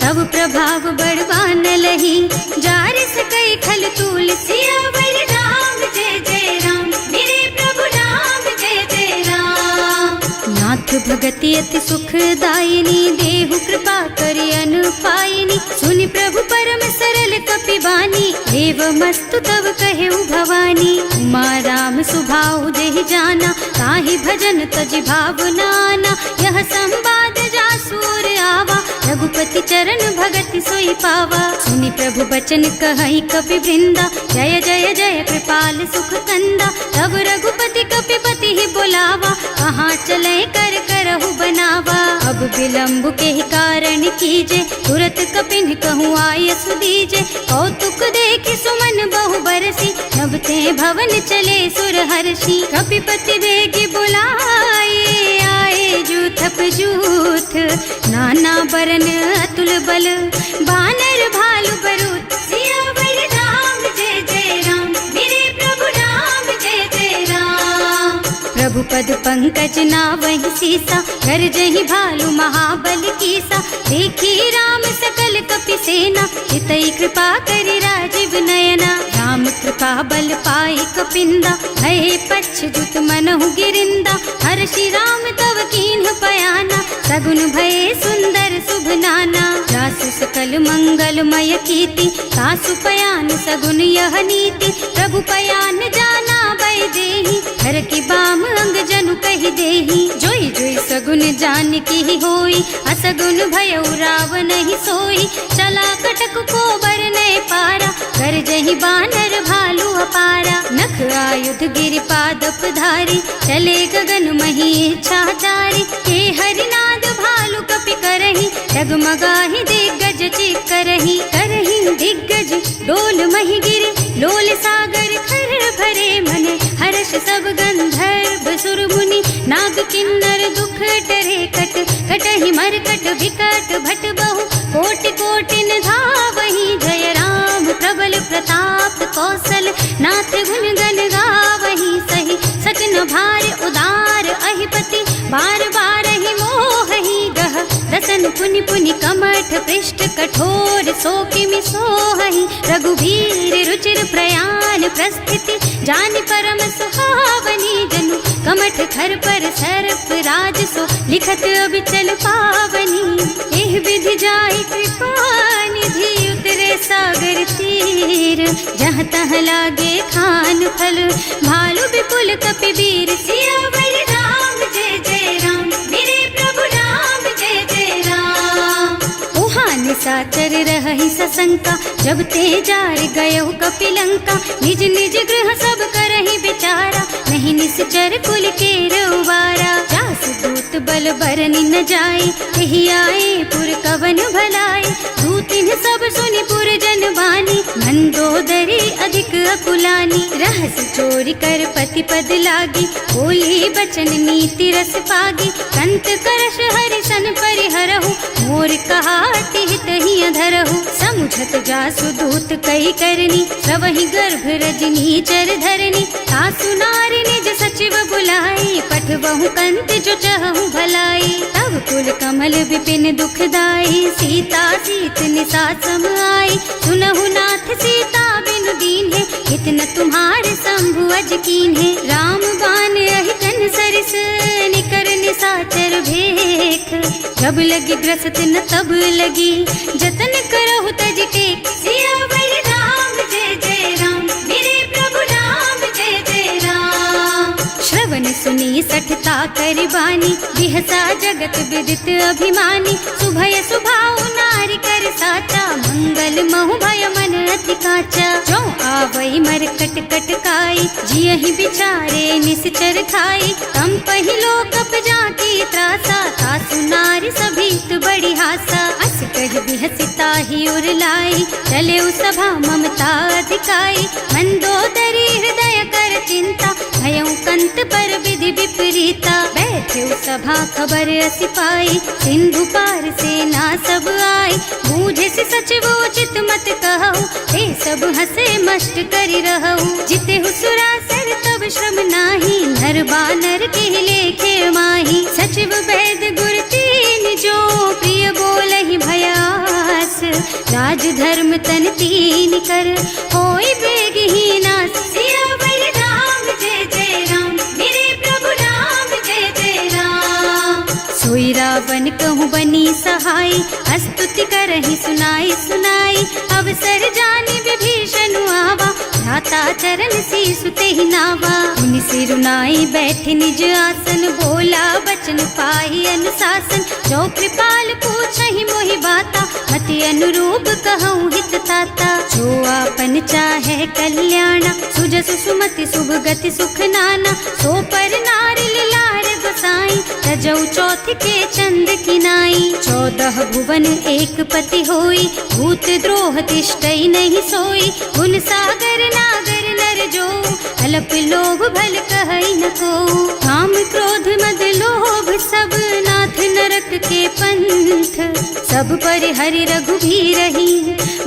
तब प्रभाव बड़वान लही, जार सकई खल तूल। सियावर राम जय जय राम, मेरे प्रभु राम जय जय राम। नाथ भगति अति सुखदायिनी, देहु कृपा करि अनुपायिनी। सुनि प्रभु परम सरल कपि बानी, देवमस्तु तव कहेउ भवानी। उमा राम सुभाउ जेहि जाना, ताहि भजन तजि भावनाना। यह संवाद जासुर आवा, रघुपति चरण भगति सोई पावा। सुनि प्रभु बचन कहई कपि वृंदा, जय जय जय कृपाल सुख कंदा। तब रघुपति कपि पति ही बुलावा, कहाँ चले कर करहु बनावा। अब विलंब के ही कारण कीजे, तुरत कपिन कहूँ आयस दीजे। कौतुक देखि सुमन बहु बरसी, नभ ते भवन चले सुर हर्षि। कपिपति बेगी बुलाए, आए जूथप जूथ। नाना बरन अतुल बल, बानर भालु बरूथ। सियावर राम जय जय राम, मेरे प्रभु राम जय जय राम। प्रभु पद पंकज नावहि सीसा, गरजहि भालु महाबल कीसा। देखी राम सकल कपि सेना, हितई कृपा करि राजीव नयना। राम कृपा बल पाई कपिंदा, भये पच्छजुत मनहु गिरिंदा। हर्षि राम तव कीन्ह पयाना, सगुन भये सुंदर शुभ नाना। जासु सकल मंगलमय कीर्ति, तासु पयान सगुन यह नीति। प्रभु पयान जाना भय देहि, हर की बाम अंग जनु कहि देहि। जोई जोई सगुन जान की होई, असगुन भयउ रावण नहीं सोई। चला कटक को बरने पारा, कर जहि बानर भालू अपारा। नख आयुध गिरि पादप धारी, चले गगन मही इच्छाचारी। के हरिनाद भालू कपि करही, डगमगाहि दिग्गज चित करही। करही दिग्गज डोल मही गिरे, लोल सागर खर भरे मने। हर्ष सब गंधर्व सुर मुनि, नाग किन्नर दुख डरे कट। कटहि मरकट विकट भट बहु, कोटि कोटिन धावहि। जय राम प्रबल प्रताप कौशल, नाथ गुण गण गावहि। सही सकन भार उदार अहिपति, बार बार ही मोहहि गह। दसन पुनि पुनि कमठ पृष्ठ, कठोर सो किमि सोहहि। रघुवीर रुचिर प्रयाण प्रस्थिति, जानि परम सुहावनी। जनु कमठ खर पर सर्प राज सो, लिखत अबिचल पावनी। एह विधि जाय कृपा निधि, उतरे सागर तीर। जहाँ तहाँ लागे खान फल, भालु विपुल कपि वीर। सियावर राम जय जय राम, मेरे प्रभु राम जय जय राम। शंका, जब ते जार गयो कपिलंका। निज निज गृह सब करहि विचारा, नहीं निश्चर कुल के रउबारा। जास दूत बल बरनि न जाए, यही आए पुर कवन भलाए। दूतिन सब सुनि पुर जन बानी, मंदोदरी अधिक अकुलानी। रहस चोरी कर पति पद लागी, बोली बचन नीति रस पागी। कंत करश हरिसन परिहरहु, मोर कहाति हित ही अधरहु। समुझत जासु दूत कई करनी, सबहि गर्भ रजनी चर धरनी। सासु नारी निज सचिव बुलाई, पठबहु कंत जो चहु भलाई। तब कुल कमल विपिन दुखदाई, सीता सीत निसा सम आई। सुनहु नाथ सीता बिनु दीन है, इतना तुम्हारे शंभु अज कीन है। राम बान अहितन सरिस, निकर निसाचर भेख। जब लगी ग्रसत न तब लगी, जतन करहु तज टेक। सियावर राम जय जय राम, मेरे प्रभु राम जय जय राम। श्रवण सुनी सठता कर बानी, बिहसा जगत विदित अभिमानी। सुभय सुभाउ नारी कर साचा, मंगल महु भय मन अति काचा। जो आवई मर कट कट काई, जियहि बिचारे निश्चर खाई। तम पहिलो कप जाकी त्रासा, सासु नारी सभीत बड़ी हासा। अस कह बिहसिता ही उर लाई, चले सभा ममता अधिकाई। मंदोदरी हृदय कर चिंता, भयउ कंत पर विधि विपरीता। बैठे सभा खबर असी पाई, सिंधु पार सेना सब आई। बूझे से सचिव उचित मत कहु, ते सब हसे मस्त करि रहु। जिते हुसुरासर तब श्रम नाही, नर बानर के लेखे माही। सचिव वैद गुर तीन जो, प्रिय बोलहि भयास। राज धर्म तन तीन कर, होई बेगहीन नास। सियावर राम जय जय राम, मेरे प्रभु राम जय जय राम। सोई रावण कहूँ बनी सहाय, स्तुति करहि सुनाई सुनाई। अवसर जानी विभीषण आवा, भ्राता चरण शीसु तेहि नावा। मुनि सिरुनाई बैठे निज आसन, बोला बचन पाहि अनुशासन। जो कृपाल पूछहि मोहि बाता, मति अनुरूप कहूँ हित ताता। जो आपन चाहे कल्याणा, सुजस सुमति शुभ गति सुख नाना। सो पर नारी लार गोसाई, तजौ चौथ के चंद किनाई। 14 भुवन एक पति होई, भूत द्रोह तिष्ठई नहीं सोई। गुण सागर नागर नर जो, अल्प लोभ भल कहई न को। काम क्रोध मद लोभ सब, नाथ नरक के पंथ। सब पर हरि रघुबीरहि,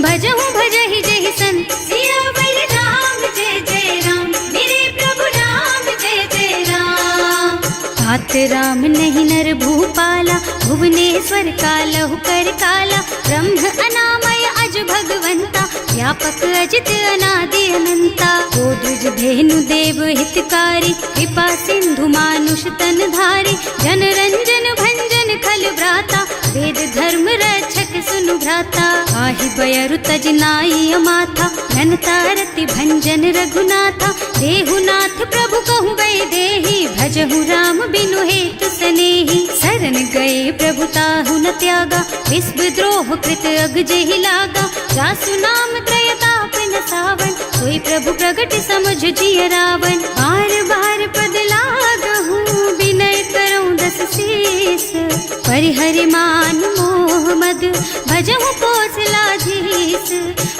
भजहु भजहि जहि संत। सियावर राम जय जय राम, मेरे प्रभु राम जय जय राम। तात राम नहीं नर भूपाला, भुवनेश्वर कालहु कर काला। ब्रह्म अनामय अज भगवंता, व्यापक अजित अनादि अनंता। गोद्विज धेनु देव हितकारी, कृपा सिंधु मानुष तन धारी। जन रंजन भंजन खल भ्राता, वेद धर्म रक्षक सुनु भ्राता। आहि बयरु तज नाई अमाथा, घनता रति भंजन रघुनाथा। देहुनाथ प्रभु कहु वै देहि, भजहु राम बिनु हेतु सनेहि। शरण गए प्रभु ताहु न त्यागा, विश्व द्रोह कृत अग जेहि लागा। जासु नाम त्रयताप न सावन, सोई प्रभु प्रगट समझ जिय रावण। बार बार पद लागहु, विनय करऊं दस शीस। परिहरि मान मोह मद, भजहु कौशलाधीश।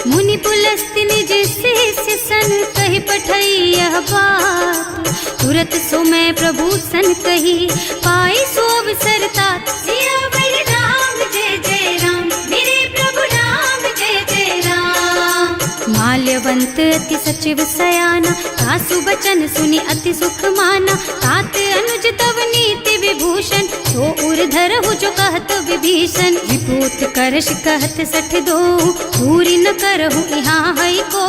मुनि पुलस्त्य निज शिष्य सन, कहि पठई यह बात। तुरत सो मैं प्रभु सन कही, पाई सो अवसर तात। सियावर राम जय जय राम, मेरे प्रभु राम जय जय राम। माल्यवंत अति सचिव सयाना, सासु बचन सुनि अति सुख माना। तात अनुज तव नीति विभूषण, सो उर धरहु जो कहत विभीषण। विभूत करश कहत सठ दो, दूरी न करहु यहाँ हई को।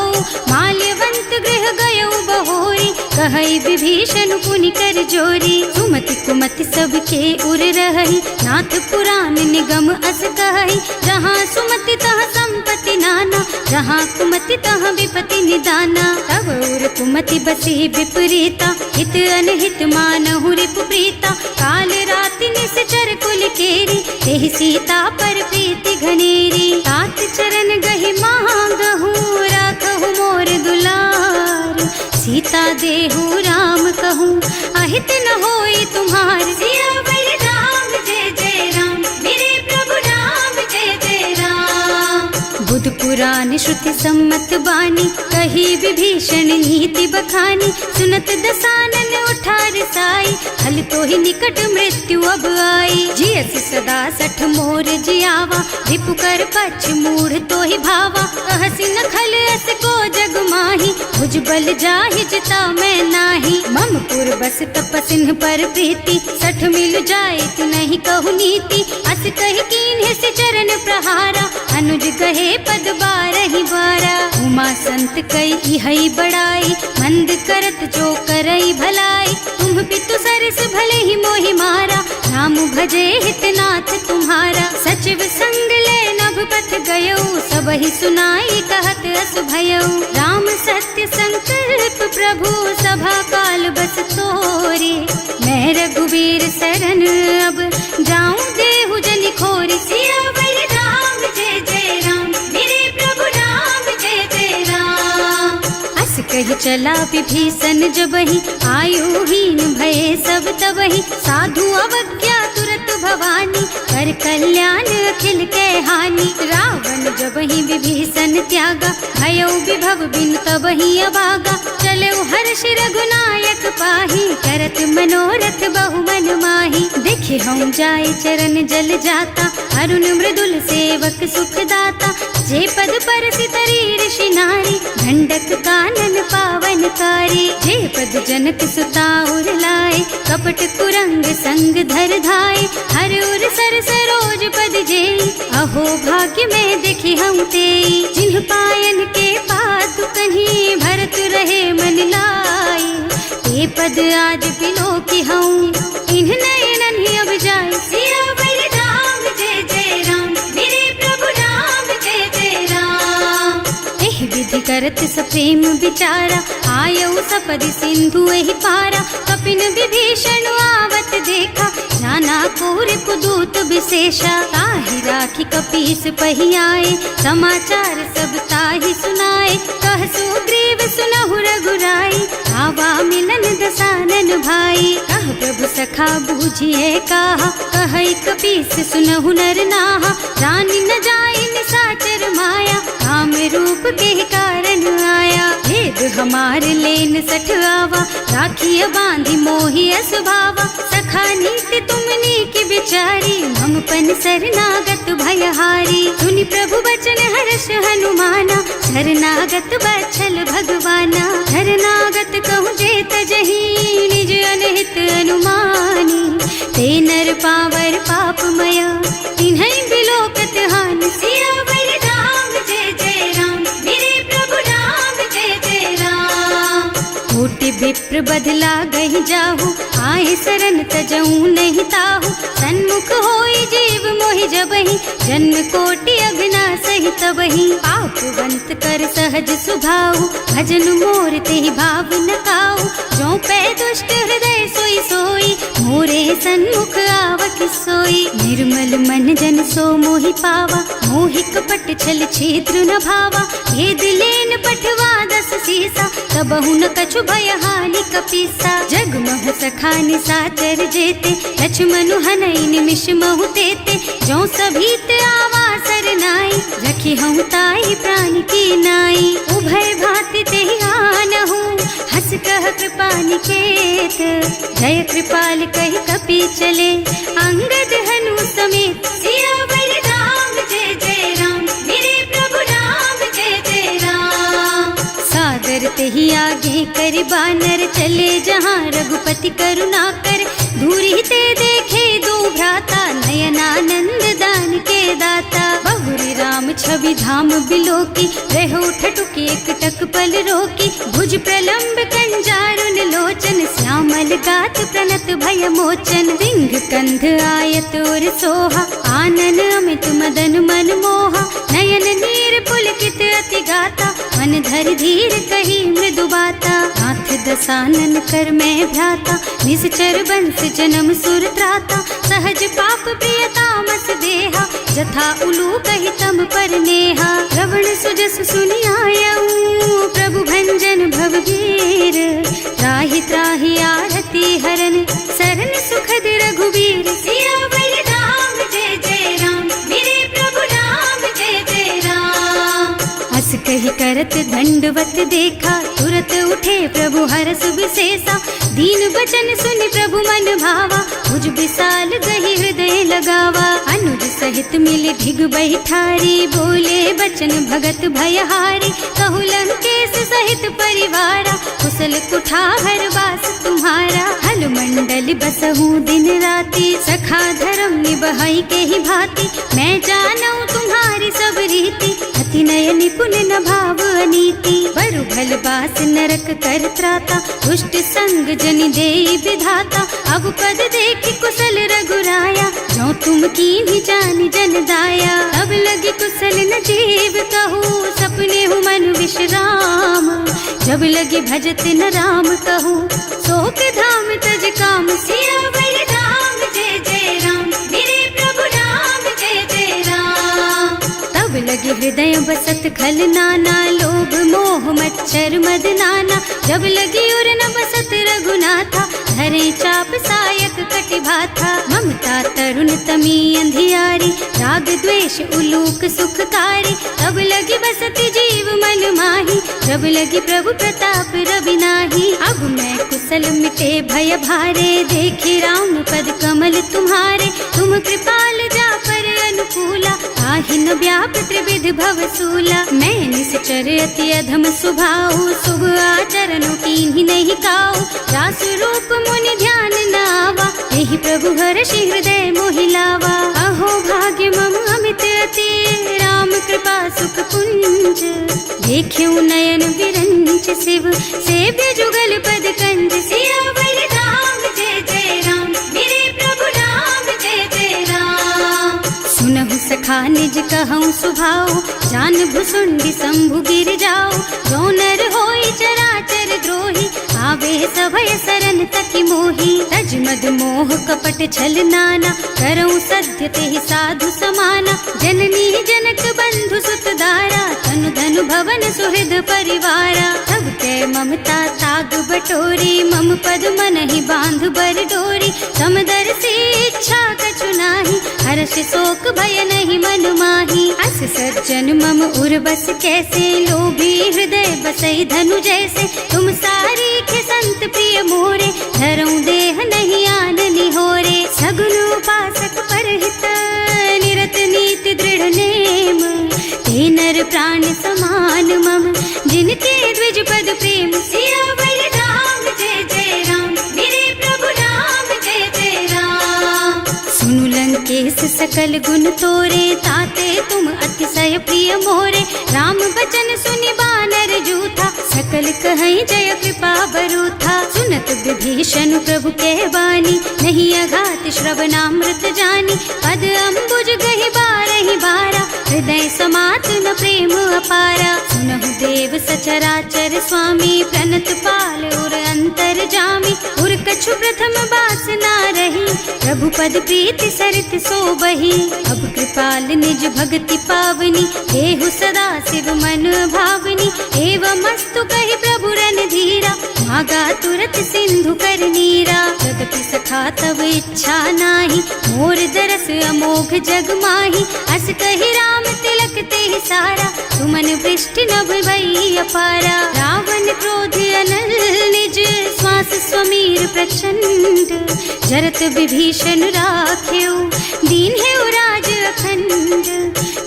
माल्यवंत गृह गयो बहोरी, कहई विभीषण पुनि कर जोरी। सुमति कुमति सबके उर रही, नाथ पुराण निगम अस कहई। जहाँ सुमति तह संपत्ति नाना, जहाँ कुमति तह विपति निदाना। तब उर कुमति बसी विपरीता, हित अनहित मानहु रिपु प्रीता। काल राति निश्चर कुल केरी, तेहि सीता पर प्रीति घनेरी। तात चरण गहि अहित न होई तुम्हार। सियावर राम जय जय राम, मेरे प्रभु राम जय जय राम। बुध पुराण श्रुति सम्मत बानी, कही विभीषण नीति बखानी। सुनत दसानन उठार साई, हल तो ही निकट मृत्यु अब आई। जियस सदा सठ मोर जियावा, रिपु कर पछ मूढ़ तो ही भावा। कहसी न खल अस को जग माही, भुज बल जाहि जिता मैं नाही। मम पुर बस तपसिन्ह पर प्रीति, सठ मिल जाए नहीं कहु नीति। अस कहि कीन्ह से चरण प्रहारा, अनुज कहे पद बारहि बारा। उमा संत कई इहई बड़ाई, मंद करत जो करई भलाई। तुम पितु सरस भले ही मोहि मारा, नाम भजे हितनाथ तुम्हारा। सचिव संग ले नभ पथ गयो, सब ही सुनाई कहत अस भयो। राम सत्य संकल्प प्रभु, सभा काल बस तोरे। मैं रघुवीर सरन अब, जाऊं देहु जनि खोरी। सियावर राम जय जय राम, मेरे प्रभु राम जय जय राम। अस कही चला विभीषण जबहि, आयुहीन भये सब तबहि। साधु अवज्ञा तुरत भवानी, कर कल्याण अखिल के हानि। रावण जबहि विभीषण त्यागा, भयो विभव बिन तबहि अभागा। चले हर्ष रघुनायक पाही, करत मनोरथ बहु मन माही। देखे हम जाय चरण जल जाता, अरुण मृदुल सेवक सुख दाता। जे पद पर सितरी ऋषि नारी, ढंडक कानन पावन कारी। जे पद जनक सुता उर लाए, कपट कुरंग संग धर धाय। हर उर सर सरोज पद जेई, अहो भाग्य में देखी हम तेई। जिन्ह पायन के पात कहीं, भरत रहे मन लाई। ते पद आज बिलो की हूँ, इन्ह नयनन ही अब जाए। सियावर राम जय जय राम, मेरे प्रभु राम जय जय राम। एह विधि करत सप्रेम विचारा, आयऊ सपदि सिंधु एहि पारा। कपिन विभीषण आवत देखा, जाना कोर पुदूत विशेषा। ताहि राखी कपीस पहि आए, समाचार सब ताहि सुनाए। कह सुग्रीव सुनहु रघुराई, आवा मिलन दसानन भाई। कह प्रभु सखा बूझिए कहा, कहै कपीस सुनहु नर नाहा। जानि न जाय निसाचर माया, काम रूप के कारण आया। भेद हमार लेन सठ आवा, राखिय बांधि मोहि असुभावा। सखा नीति तुमनी की बिचारी, मम पन शरणागत भयहारी। सुनि प्रभु बचन हर्ष हनुमाना, शरणागत बछल भगवाना। शरणागत कहूँ जे तजहि, निज अनहित अनुमानी। ते नर पावर पापमय, तिन्है बिलोकत हानि। सियावर राम जय जय राम, मेरे प्रभु राम जय जय राम। कोटि विप्र बदला गहि जाहु, आए शरण तजऊ नहीं ताहु। सन्मुख होई जीव मोहि जबहि, जन्म कोटि अघनासहि तबहि। पापवंत कर सहज सुभाऊ, भजन मोर तेहि भाव न काऊ। जो पै दुष्ट हृदय सोई सोई, मोरे सन्मुख आवक सोई। निर्मल मन जन सो मोहि पावा, मोहि कपट छल छिद्र न भावा। भेद लेन पठवा दस सीसा, तबहु न कछु भय हानि कपीसा। जग मह सखा निसाचर जेते, लक्ष्मणु हनई निमिष महु तेते। जो सभीत आवा सरनाई, रखी हूँ ताई प्राण की नाई। उभय भांति तेहि आनहु, हस कह कृपा निकेत। जय कृपाल कहि कपि चले, अंगद हनु समेत। सियावर राम जय जय राम, मेरे प्रभु राम जय जय राम। सादर तेहि आगे कर बानर, चले जहाँ रघुपति करुणा कर। दूरी ते देखे दो भ्राता, नयनानंद दान के दाता। बहुरी राम छवि धाम बिलोकी, रहो ठटुकी एक टक पल रोकी। भुज प्रलंब कंजारुन लोचन, श्यामल गात प्रणत भय मोचन। सिंह कंध आयत और सोहा, आनन अमित मदन मन मोहा। नयन नीर पुलकित अति गाता, मन धर धीर कही मृदु बाता। नाथ दसानन कर मैं भ्राता, निश्चर बंस जन्म सुर त्राता। सहज पाप प्रियतामस देहा, जथा उलू कही तम पर नेहा। श्रवण सुजस सुनि आयऊ, प्रभु भंजन भवभीर। त्राहि त्राहि आरती हर करत दंडवत देखा, तुरत उठे प्रभु हरस विशेषा। दीन बचन सुनि प्रभु मन भावा, मुझ विशाल गही हृदय लगावा। अनुज सहित मिल ढिग बैठारी, बोले बचन भगत भयहारी। कहु लंकेश सहित परिवारा, कुशल कुठार वास तुम्हारा। हल मंडल बसहु दिन राति, सखा धर्म निबहाई के ही भांति। मैं जानू तुम्हारी सब रीति, अति नय निपुण न भाव अनीति। बरु भल बास नरक कर त्राता, दुष्ट संग जनि देई विधाता। अब पद देखि कुशल रघुराया, जो तुम कीन्ही जानि जन दाया। अब लगी कुशल न जीव कहू, सपने हूँ मन विश्राम। जब लगी भजत न राम कहू, शोक धाम तज काम। सियावर राम जय जय राम, मेरे प्रभु राम जय जय राम। तब लगे हृदय बसत खल नाना, लोभ मोह मच्छर मद नाना। जब लगी उर न बसत रघुनाथा, धरे चाप सायक कटिभाथा। ममता तरुण तमी अंधियारी, राग द्वेष उलूक सुखकारी। तब लगी बसती जीव मन माही, जब लगी प्रभु प्रताप रवि नाही। अब मैं कुशल मिटे भय भारे, देखे राम पद कमल तुम्हारे। तुम कृपाल जा पर अनुकूला, आहि न व्याप त्रिविध भव सूला। मैं निश्चर अति अधम स्वभाव, शुभ आचरण कीन्ही नहीं काऊ। रास रूप मुनि ध्यान न आवा, यही प्रभु हर्षि हृदय मोहिलावा। अहो भाग्य मम अमित अति, राम कृपा सुख पुंज। देख्यऊ नयन विरंच शिव, सेव्य जुगल पद कंज। सियावर राम जय जय राम, मेरे प्रभु राम जय जय राम। सुनहु सखा निज कहऊँ सुभाऊ, जान भुसुंडी शंभु गिर जाओ। जो नर होई चराचर द्रोही, आवे सभय सरन तकी मोही। तज मद मोह कपट छल नाना, करऊँ सत्य तेहि साधु समाना। जननी जनक बंधु सुत दारा, तनु धनु भवन सुहृद परिवारा। तब के ममता ताग बटोरी, मम पद मन ही बांध बर डोरी। समदर से इच्छा कछु नाही, हर्ष शोक भय नहीं मन माही। अस सज्जन मम उर बस कैसे, लोभी हृदय बसई धनु जैसे। तुम सारी के संत प्रिय मोरे, धरऊँ देह नहीं आन निहोरे। सगुन उपासक परहित, निरत नीति दृढ़ नेम। ते नर प्राण समान मम, जिनके द्विज पद प्रेम। सियावर राम जय जय राम, मेरे प्रभु राम जय जय राम। सुनु लंकेश सकल गुण तोरे, ताते तुम अतिशय प्रिय मोरे। राम बचन सुनि बानर जूथा, सकल कहई जय कृपा बरूथा। सुनत विभीषण प्रभु के बानी, नहीं अघात श्रवणामृत जानी। पद अम्बुज गहि बारहि बारा, हृदय समात न प्रेम अपारा। सुनहु देव सचराचर स्वामी, प्रणत पाल उर अंतर जामी। उर कछु प्रथम बास ना रही, प्रभु पद प्रीति सरित सोबही। अब कृपाल निज भक्ति पावनी, देहु सदा शिव मन भावनी। एवं मस्तु कहि प्रभु रन धीरा, मागा तुरत सिंधु कर नीरा। यद्यपि सखा तब इच्छा नाही, मोर दरस अमोघ जग माही। अस कहि राम तिलक तेहि सारा, सुमन वृष्टि नभ भई अपारा। रावण क्रोध अनल निज, श्वास स्वमीर प्रचंड। जरत विभीषण राख्यो, दीन है राज अखंड।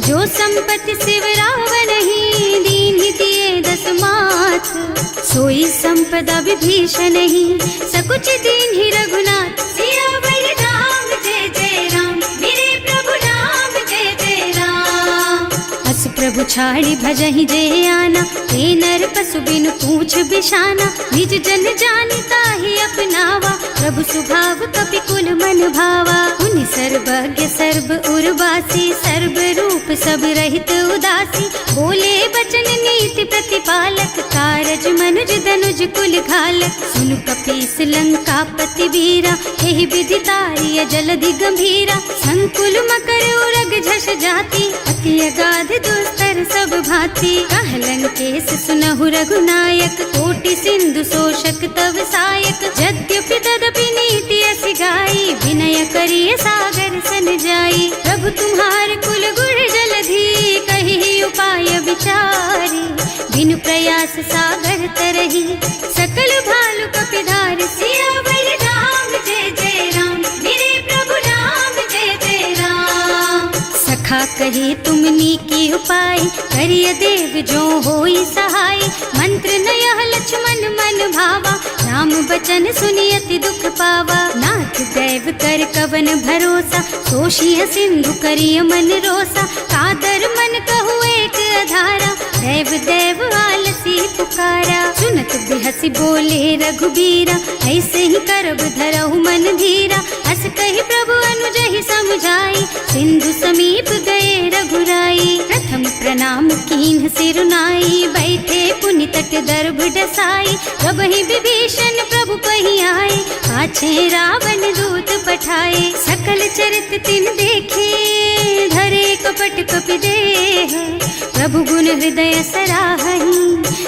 जो संपत्ति शिव रावण ही, दीन ही दिए दस माथ। सोई संपदा विभीषण ही, सकुच दीन ही रघुनाथ। सियावर राम जय जय राम, मेरे प्रभु राम जय जय राम। अस प्रभु छाड़ी भजहि जय आना, ते नर पशु बिनु पूछ बिशाना। निज जन जानिता ही अपनावा, प्रभु सुभाव कपि कुल मन भावा। उनि सर्वज्ञ सर्व उर्वासी, सर्व रूप सब रहित उदासी। बोले बचन नीति प्रतिपालक, कारज मनुज धनुज कुल घालक। सुनु कपीस लंका पति वीरा, एहि विधि तारिय जलधि गंभीरा। संकुल मकर उरग झष जाति, अति अगाध दुस्तर सब भांति। कह लंकेश सुनहु रघुनायक, कोटि सिंधु शोषक तव सायक। यद्यपि तदपि नीति असि गाई, विनय करिय सागर सन जाई। प्रभु तुम्हार कुल गुण जलधि, कहि उपाय विचारी। बिनु प्रयास सागर तरही, सकल भालु कपिधार सियावर राम जय जय राम, मेरे प्रभु राम जय जय राम। सखा कहे तुमनी की उपाय, करिय देव जो होई सहाय, मंत्र नयह लक्ष्मण मन भावा, राम बचन सुनियति दुख पावा। नाथ दैव कर कवन भरोसा, सोशिय सिंधु करिय मन रोसा, कादर मन कहु एक अधारा, देव देव आलसी पुकारा। सुनत बिहसी बोले रघुबीरा, ऐसे ही करब धरहु मन धीरा, हस कही प्रभु अनुजहि समझाई, सिंधु समीप गए रघुराई। प्रथम प्रणाम कीन्ह सिरुनाई, बैठे पुनि तट दर्भ डसाई, जब ही विभीषण प्रभु पही आए, पाछे रावण दूत पठाए। सकल चरित तिन देखे, धरे कपट कपि देह, प्रभु गुण हृदय सराहहि,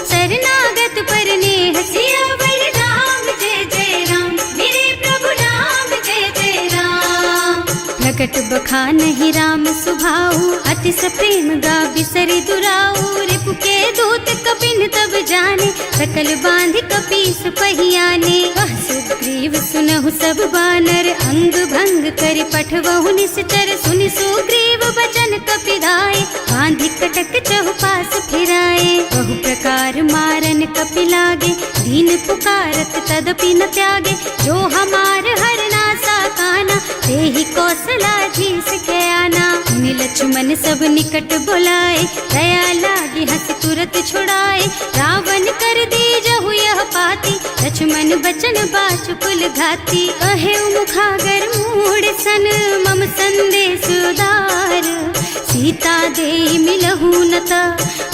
शरणागत पर नेह। सियावर राम जय जय राम, मेरे प्रभु राम जय जय राम। प्रकट बखानहि राम सुभाऊ, अति सप्रेम गा बिसरि दुराऊ, रिपु के दूत कपिन तब जाने, सकल बांधि कपीस पहियाने। वह सुग्रीव सुनहु सब बानर, अंग भंग करि पठवहु निश्चर, सुनि सुग्रीव बचन कपिधाय, बांधि कटक चहुपास फिराए। बहु प्रकार मारन कपि लागे, दीन पुकारत तदपि न त्यागे, जो हमार हरना सा काना, तेहि कौशलाधीश के आना। मुनि लक्ष्मण सब निकट बुलाए, दया लागी हंस तुरत छुड़ाए, रावण कर दीजहु यह पाती, लक्ष्मण बचन बाचु कुल घाती। कहे मुखागर मूढ़ सन, मम संदेश उदार, सीता दे मिलहु न ता,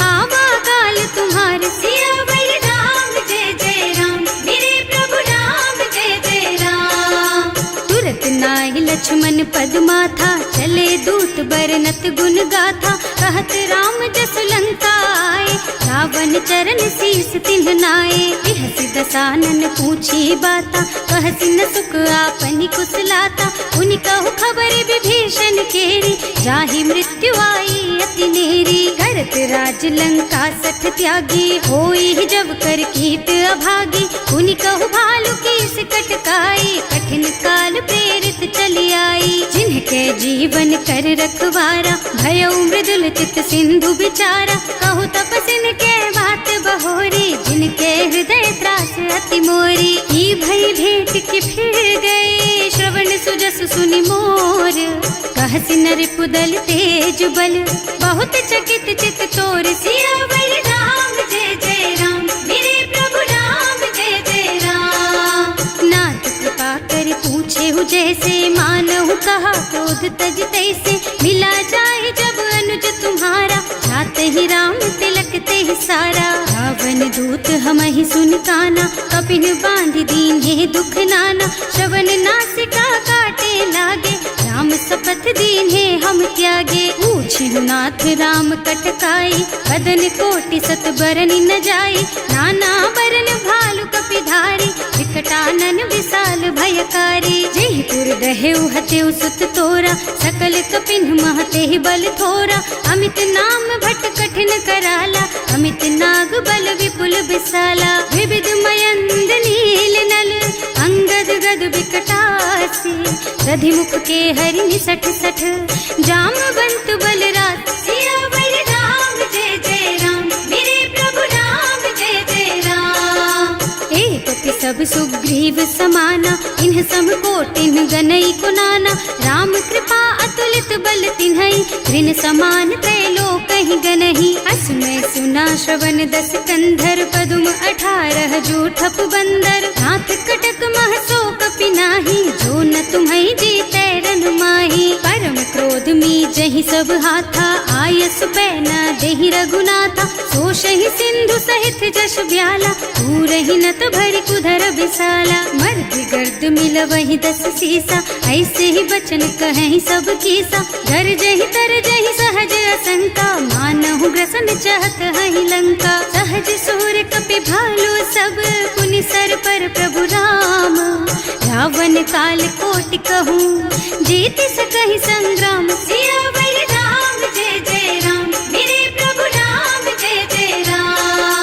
आवा काल तुम्हार। सियावर राम जय जय राम, मेरे प्रभु राम जय जय राम। तुरत नाहि लक्ष्मण पद माथा, चले दूत बरनत गुण गाथा, कहत राम जसु लंका आए, रावण चरण शीस तिन्ह नाए। बिहसि दसानन पूछी बाता, कहसि न सुख आपनि कुशलाता, उनि कहु खबर विभीषण केरी, जाहि मृत्यु आई अति नेरी। करत राज लंका सठ त्यागी, होई जब कर कीट अभागी, उनि कहु भालु कीस कटकाई, कठिन काल प्रेरित चली आई। जिनके जीवन कर रखवारा, भयउ मृदुल चित सिंधु बिचारा, कहु तपसिन के बात बहोरी, जिनके हृदय त्रास अति मोरी। की भई भेंट कि फिर गए, श्रवण सुजस सुनि मोर, कहसि नर पुदल तेज बल, बहुत चकित चित तोर। सियावर राम जय जय राम, मेरे प्रभु राम जय जय राम। नाथ कृपा कर पूछे हु जैसे, मानहु कहा क्रोध तज तैसे, मिला जाए जब अनुज तुम्हारा, जाते ही राम तिलक ते सारा। रावण दूत हमहि सुन काना, कपिन बांधि दीन्हे दुख नाना, श्रवण नासिका काटे लागे, राम शपथ दीन्हे हम त्यागे। पूछिहु नाथ राम कटकाई, बदन कोटि सत बरनि न जाई, नाना बरन भालु कपिधारी, विकटानन विशाल भयकारी। जेहि पुर दहेउ हतेउ सुत तोरा, सकल कपिन महते बल थोरा, अमित नाम भट कठिन कराला, अमित नाग बल विपुल विशाला। विविध मयंद नील नल, अंगद गद विकटासी, दधि मुख के हरि निसठ सठ, जामवंत बलराज। सियावर राम जय जय राम, मेरे प्रभु राम जय जय राम। एक सब सुग्रीव समाना, इन्ह सम कोटिन गनई कुनाना, राम कृपा अतुलित बल तिन्हई, ऋण समान त्रैलोकहि गनहि। असमय सुना श्रवण दस कंधर, पदुम 18 जूठप बंदर, नाथ कटक मह सो कपि नाही, जो न तुम्हई जीतै रन माही। परम क्रोध मी जहि सब हाथा, आयस पैना देहि रघुनाथा, सोषहि सिंधु सहित जश ब्याला, पूरहि नत भरि कुधर विशाला। मर्दि गर्द मिलवहि 10 सीसा, ऐसे ही बचन कहें सब कीसा, घर जहि तर जहि सहज असंका, मानहु ग्रसन चाहत हहि लंका। सहज सूर कपि भालु सब, पुनि सर पर प्रभु राम, रावण काल कोटि कहूँ, जीत सकहि संग्राम। सियावर राम जय जय राम, मेरे प्रभु राम जय जय राम।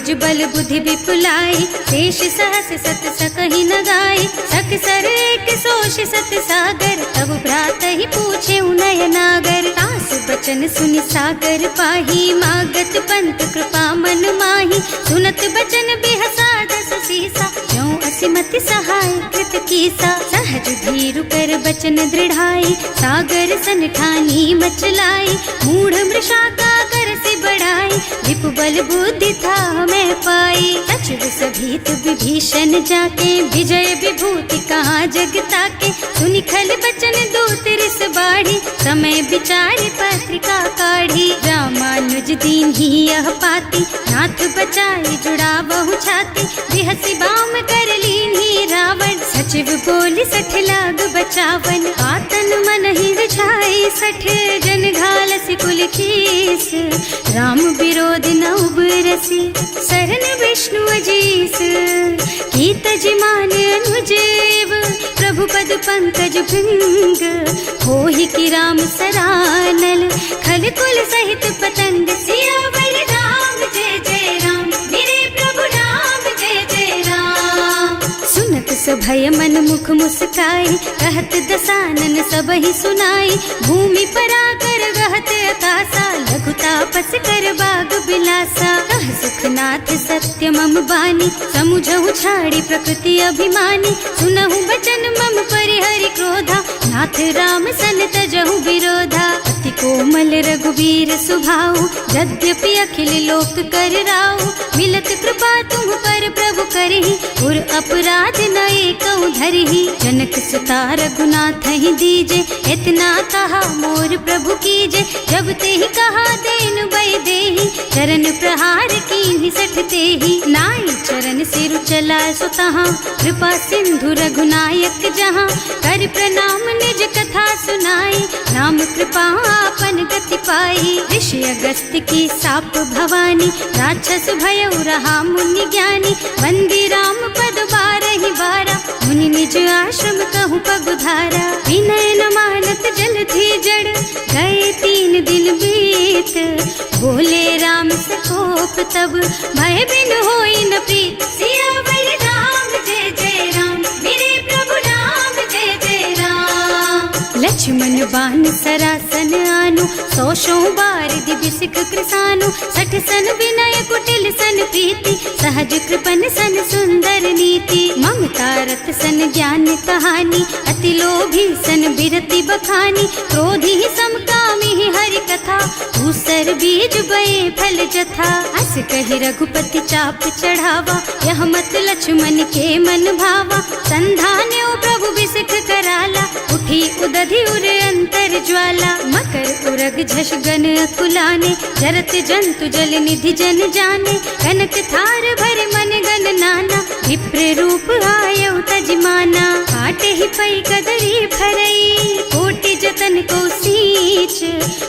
निज बल बुद्धि विपुलाई, शेष सहस सत सकहि न गाय, सक सर एक सोष सत सागर, तब भ्रात ही पूछे उनय नागर। तास बचन सुनि सागर पाही, मागत पंत कृपा मन माही, सुनत बचन बिहसा दस सीसा, ज्यों असिमति सहाय कृत कीसा। सहज धीरु कर बचन दृढ़ाई, सागर सन ठानी मचलाई, मूढ़ मृषा का कर से बढ़ाई, विपु बल बुद्धि था मैं पाई। सचिव सभीत विभीषण जाके, विजय विभूति कहाँ जग ताके, सुनि खल बचन दूत रिस बाढ़ी, समय विचारि पत्रिका काढ़ी। रामानुज दीन ही यह पाती, नाथ बचाई जुड़ा बहु छाती, बिहसी बाम कर लीन्ही रावण, सचिव बोली सठ लाग बचावन। आतन मन ही रिझाई सठ, जन घालसी कुल कीस, राम विरोध न उबरसी, सरन विष्णु अजीस। कीत जिमान अनुजेव, प्रभु पद पंकज भृंग, होहि की राम सरानल, खल कुल सहित पतंग। सियावर राम जय जय राम, मेरे प्रभु राम जय जय राम। सुनत सभय मन मुख मुस्काई, कहत दसानन सबहि सुनाई, भूमि पराकर गहत अकासा, लघु तापस कर बाग बिलासा। कह सुखनाथ सत्य मम बानी, समुझहु छाड़ी प्रकृति अभिमानी, सुनहु बचन मम परिहरि क्रोधा, नाथ राम सन तजहु विरोधा। अति कोमल रघुवीर सुभाऊ, यद्यपि अखिल लोक कर राऊ, मिलत कृपा तुम पर प्रभु करहि, उर अपराध न एकउ धरहि। जनक सुता रघुनाथ ही दीजे, इतना कहा मोर प्रभु कीजे, जब ते ही कहा देन बय देहि, चरण प्रहार कीन्हि सठ तेहि। नाई चरण सिरु चला सुतहाँ, कृपा सिंधु रघुनायक जहाँ, कर प्रणाम निज कथा सुनाई, नाम कृपा आपन गति पाई। ऋषि अगस्त्य की साप भवानी, राक्षस भयउ रहा मुनि ज्ञानी, वंदी राम पद बारहि बारा, मुनि निज आश्रम कहु पगुधारा। विनय न मानत जल थी जड़, गए 3 दिन बीत, बोले राम सकोप तब, भय बिन होई न प्रीत। सियावर राम जय जय राम, मेरे प्रभु राम जय जय राम। लक्ष्मण बान सरासन आनु, 100 बार दिव्य सिख कृसानु, 60 सन विनय कुटिल सन प्रीति, सहज कृपन सन सुंदर नीति। ममता रत सन ज्ञान कहानी, अति लोभी सन बिरति बखानी, क्रोधी समकामी हरि कथा, दूसर बीज बये फल जथा। अस कहि रघुपति चाप चढ़ावा, यह मत लक्ष्मण के मन भावा, संधान्यो प्रभु बिसिख कराला, उठी उदधि उर अंतर ज्वाला। मकर उरग झष गन अकुलाने, जरत जंतु जल निधि जन जाने, कनक थार भर मन गन नाना, विप्र रूप आयउ तजमाना। काटे ही पई कदरी भरई, कोटि जतन को सींच,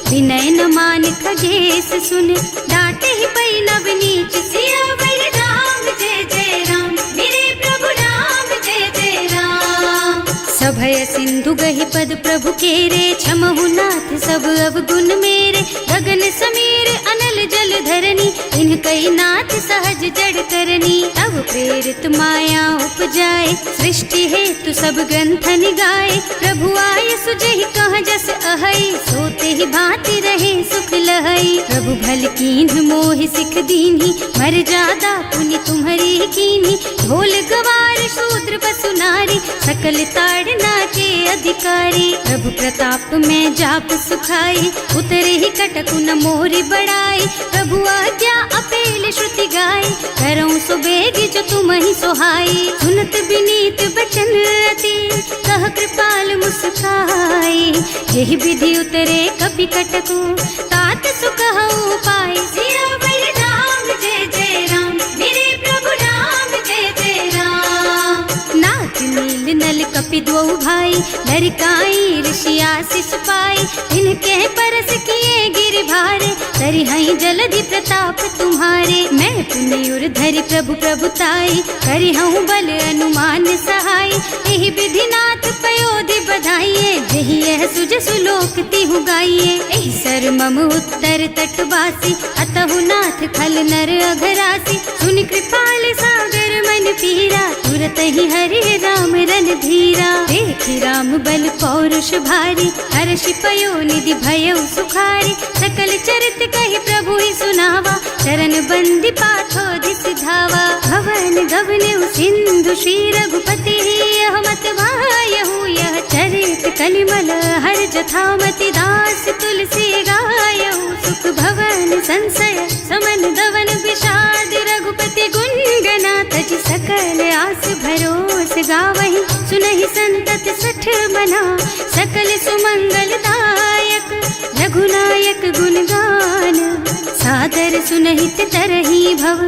विनय न मान खगेश सुन, डांटे ही पई नव नीच। सियावर राम जय जय राम, मेरे प्रभु राम जय जय राम। सभय सिंधु गहि पद प्रभु केरे, क्षमहु नाथ सब अवगुण मेरे, गगन समीर अनल जल धरनी, इनकई नाथ सहज जड़ करनी। तब प्रेरित माया उपजाए, सृष्टि हेतु सब ग्रंथ निगाए, प्रभु आय सुजहि कह जस अहै, सोते ही भांति रहे सुख लहै। प्रभु भल कीन्ह मोहि सिख दीन्ही, मर जादा पुनि तुम्हरी कीन्ही, ढोल गवार शूद्र पशु नारी, सकल ताड़ना के अधिकारी। प्रभु प्रताप में जाप सुखाई, उतरे ही कटकु न मोरी बड़ाई, प्रभु आज्ञा अपेल श्रुति गाय, करऊं सो बेगी जो तुम ही सोहाई। सुनत विनीत बचन अति, कह कृपाल मुस्काई, यही विधि उतरे कपि कटकु, तात सुकहु पाई। सियावर राम जय जय राम, मेरे प्रभु राम जय जय राम। नाथ नील नल कपि द्वौ भाई, लरिकाई ऋषि आशीष पाई, इनके परस किए गिर भारे, तरिहई जलधि प्रताप तुम्हारे। मैं पुनि उर धरि प्रभु प्रभुताई, करिहऊँ बल अनुमान सहाय, यही विधि नाथ पयोधि बधाइए, जही यह सुज सुलोक तिहु गाइए। एहि सर मम उत्तर तटवासी, अतहु नाथ खल नर अघरासी। सुनि कृपाल सागर मन पीरा, तुरत ही हरि राम रन धीरा। देखि राम बल पौरुष भारी, हर्षि पयो निधि भयउ सुखारी। सकल चरित कहि प्रभु ही सुनावा, चरण बंदी पाथो दिस धावा। भवन गवनेउ सिंधु श्री रघुपति, यह मत भायहु यह चरित कलिमल हर जथामति। दास तुलसी गायहु सुख भवन संशय समन दवन विषाद। रघुपति गुण गना तज सकल आस भरोस गावहि। सुनहि संतत सठ मना, सकल सुमंगल दायक। रघुनायक गुण गान, सादर सुनहित तरहि भव।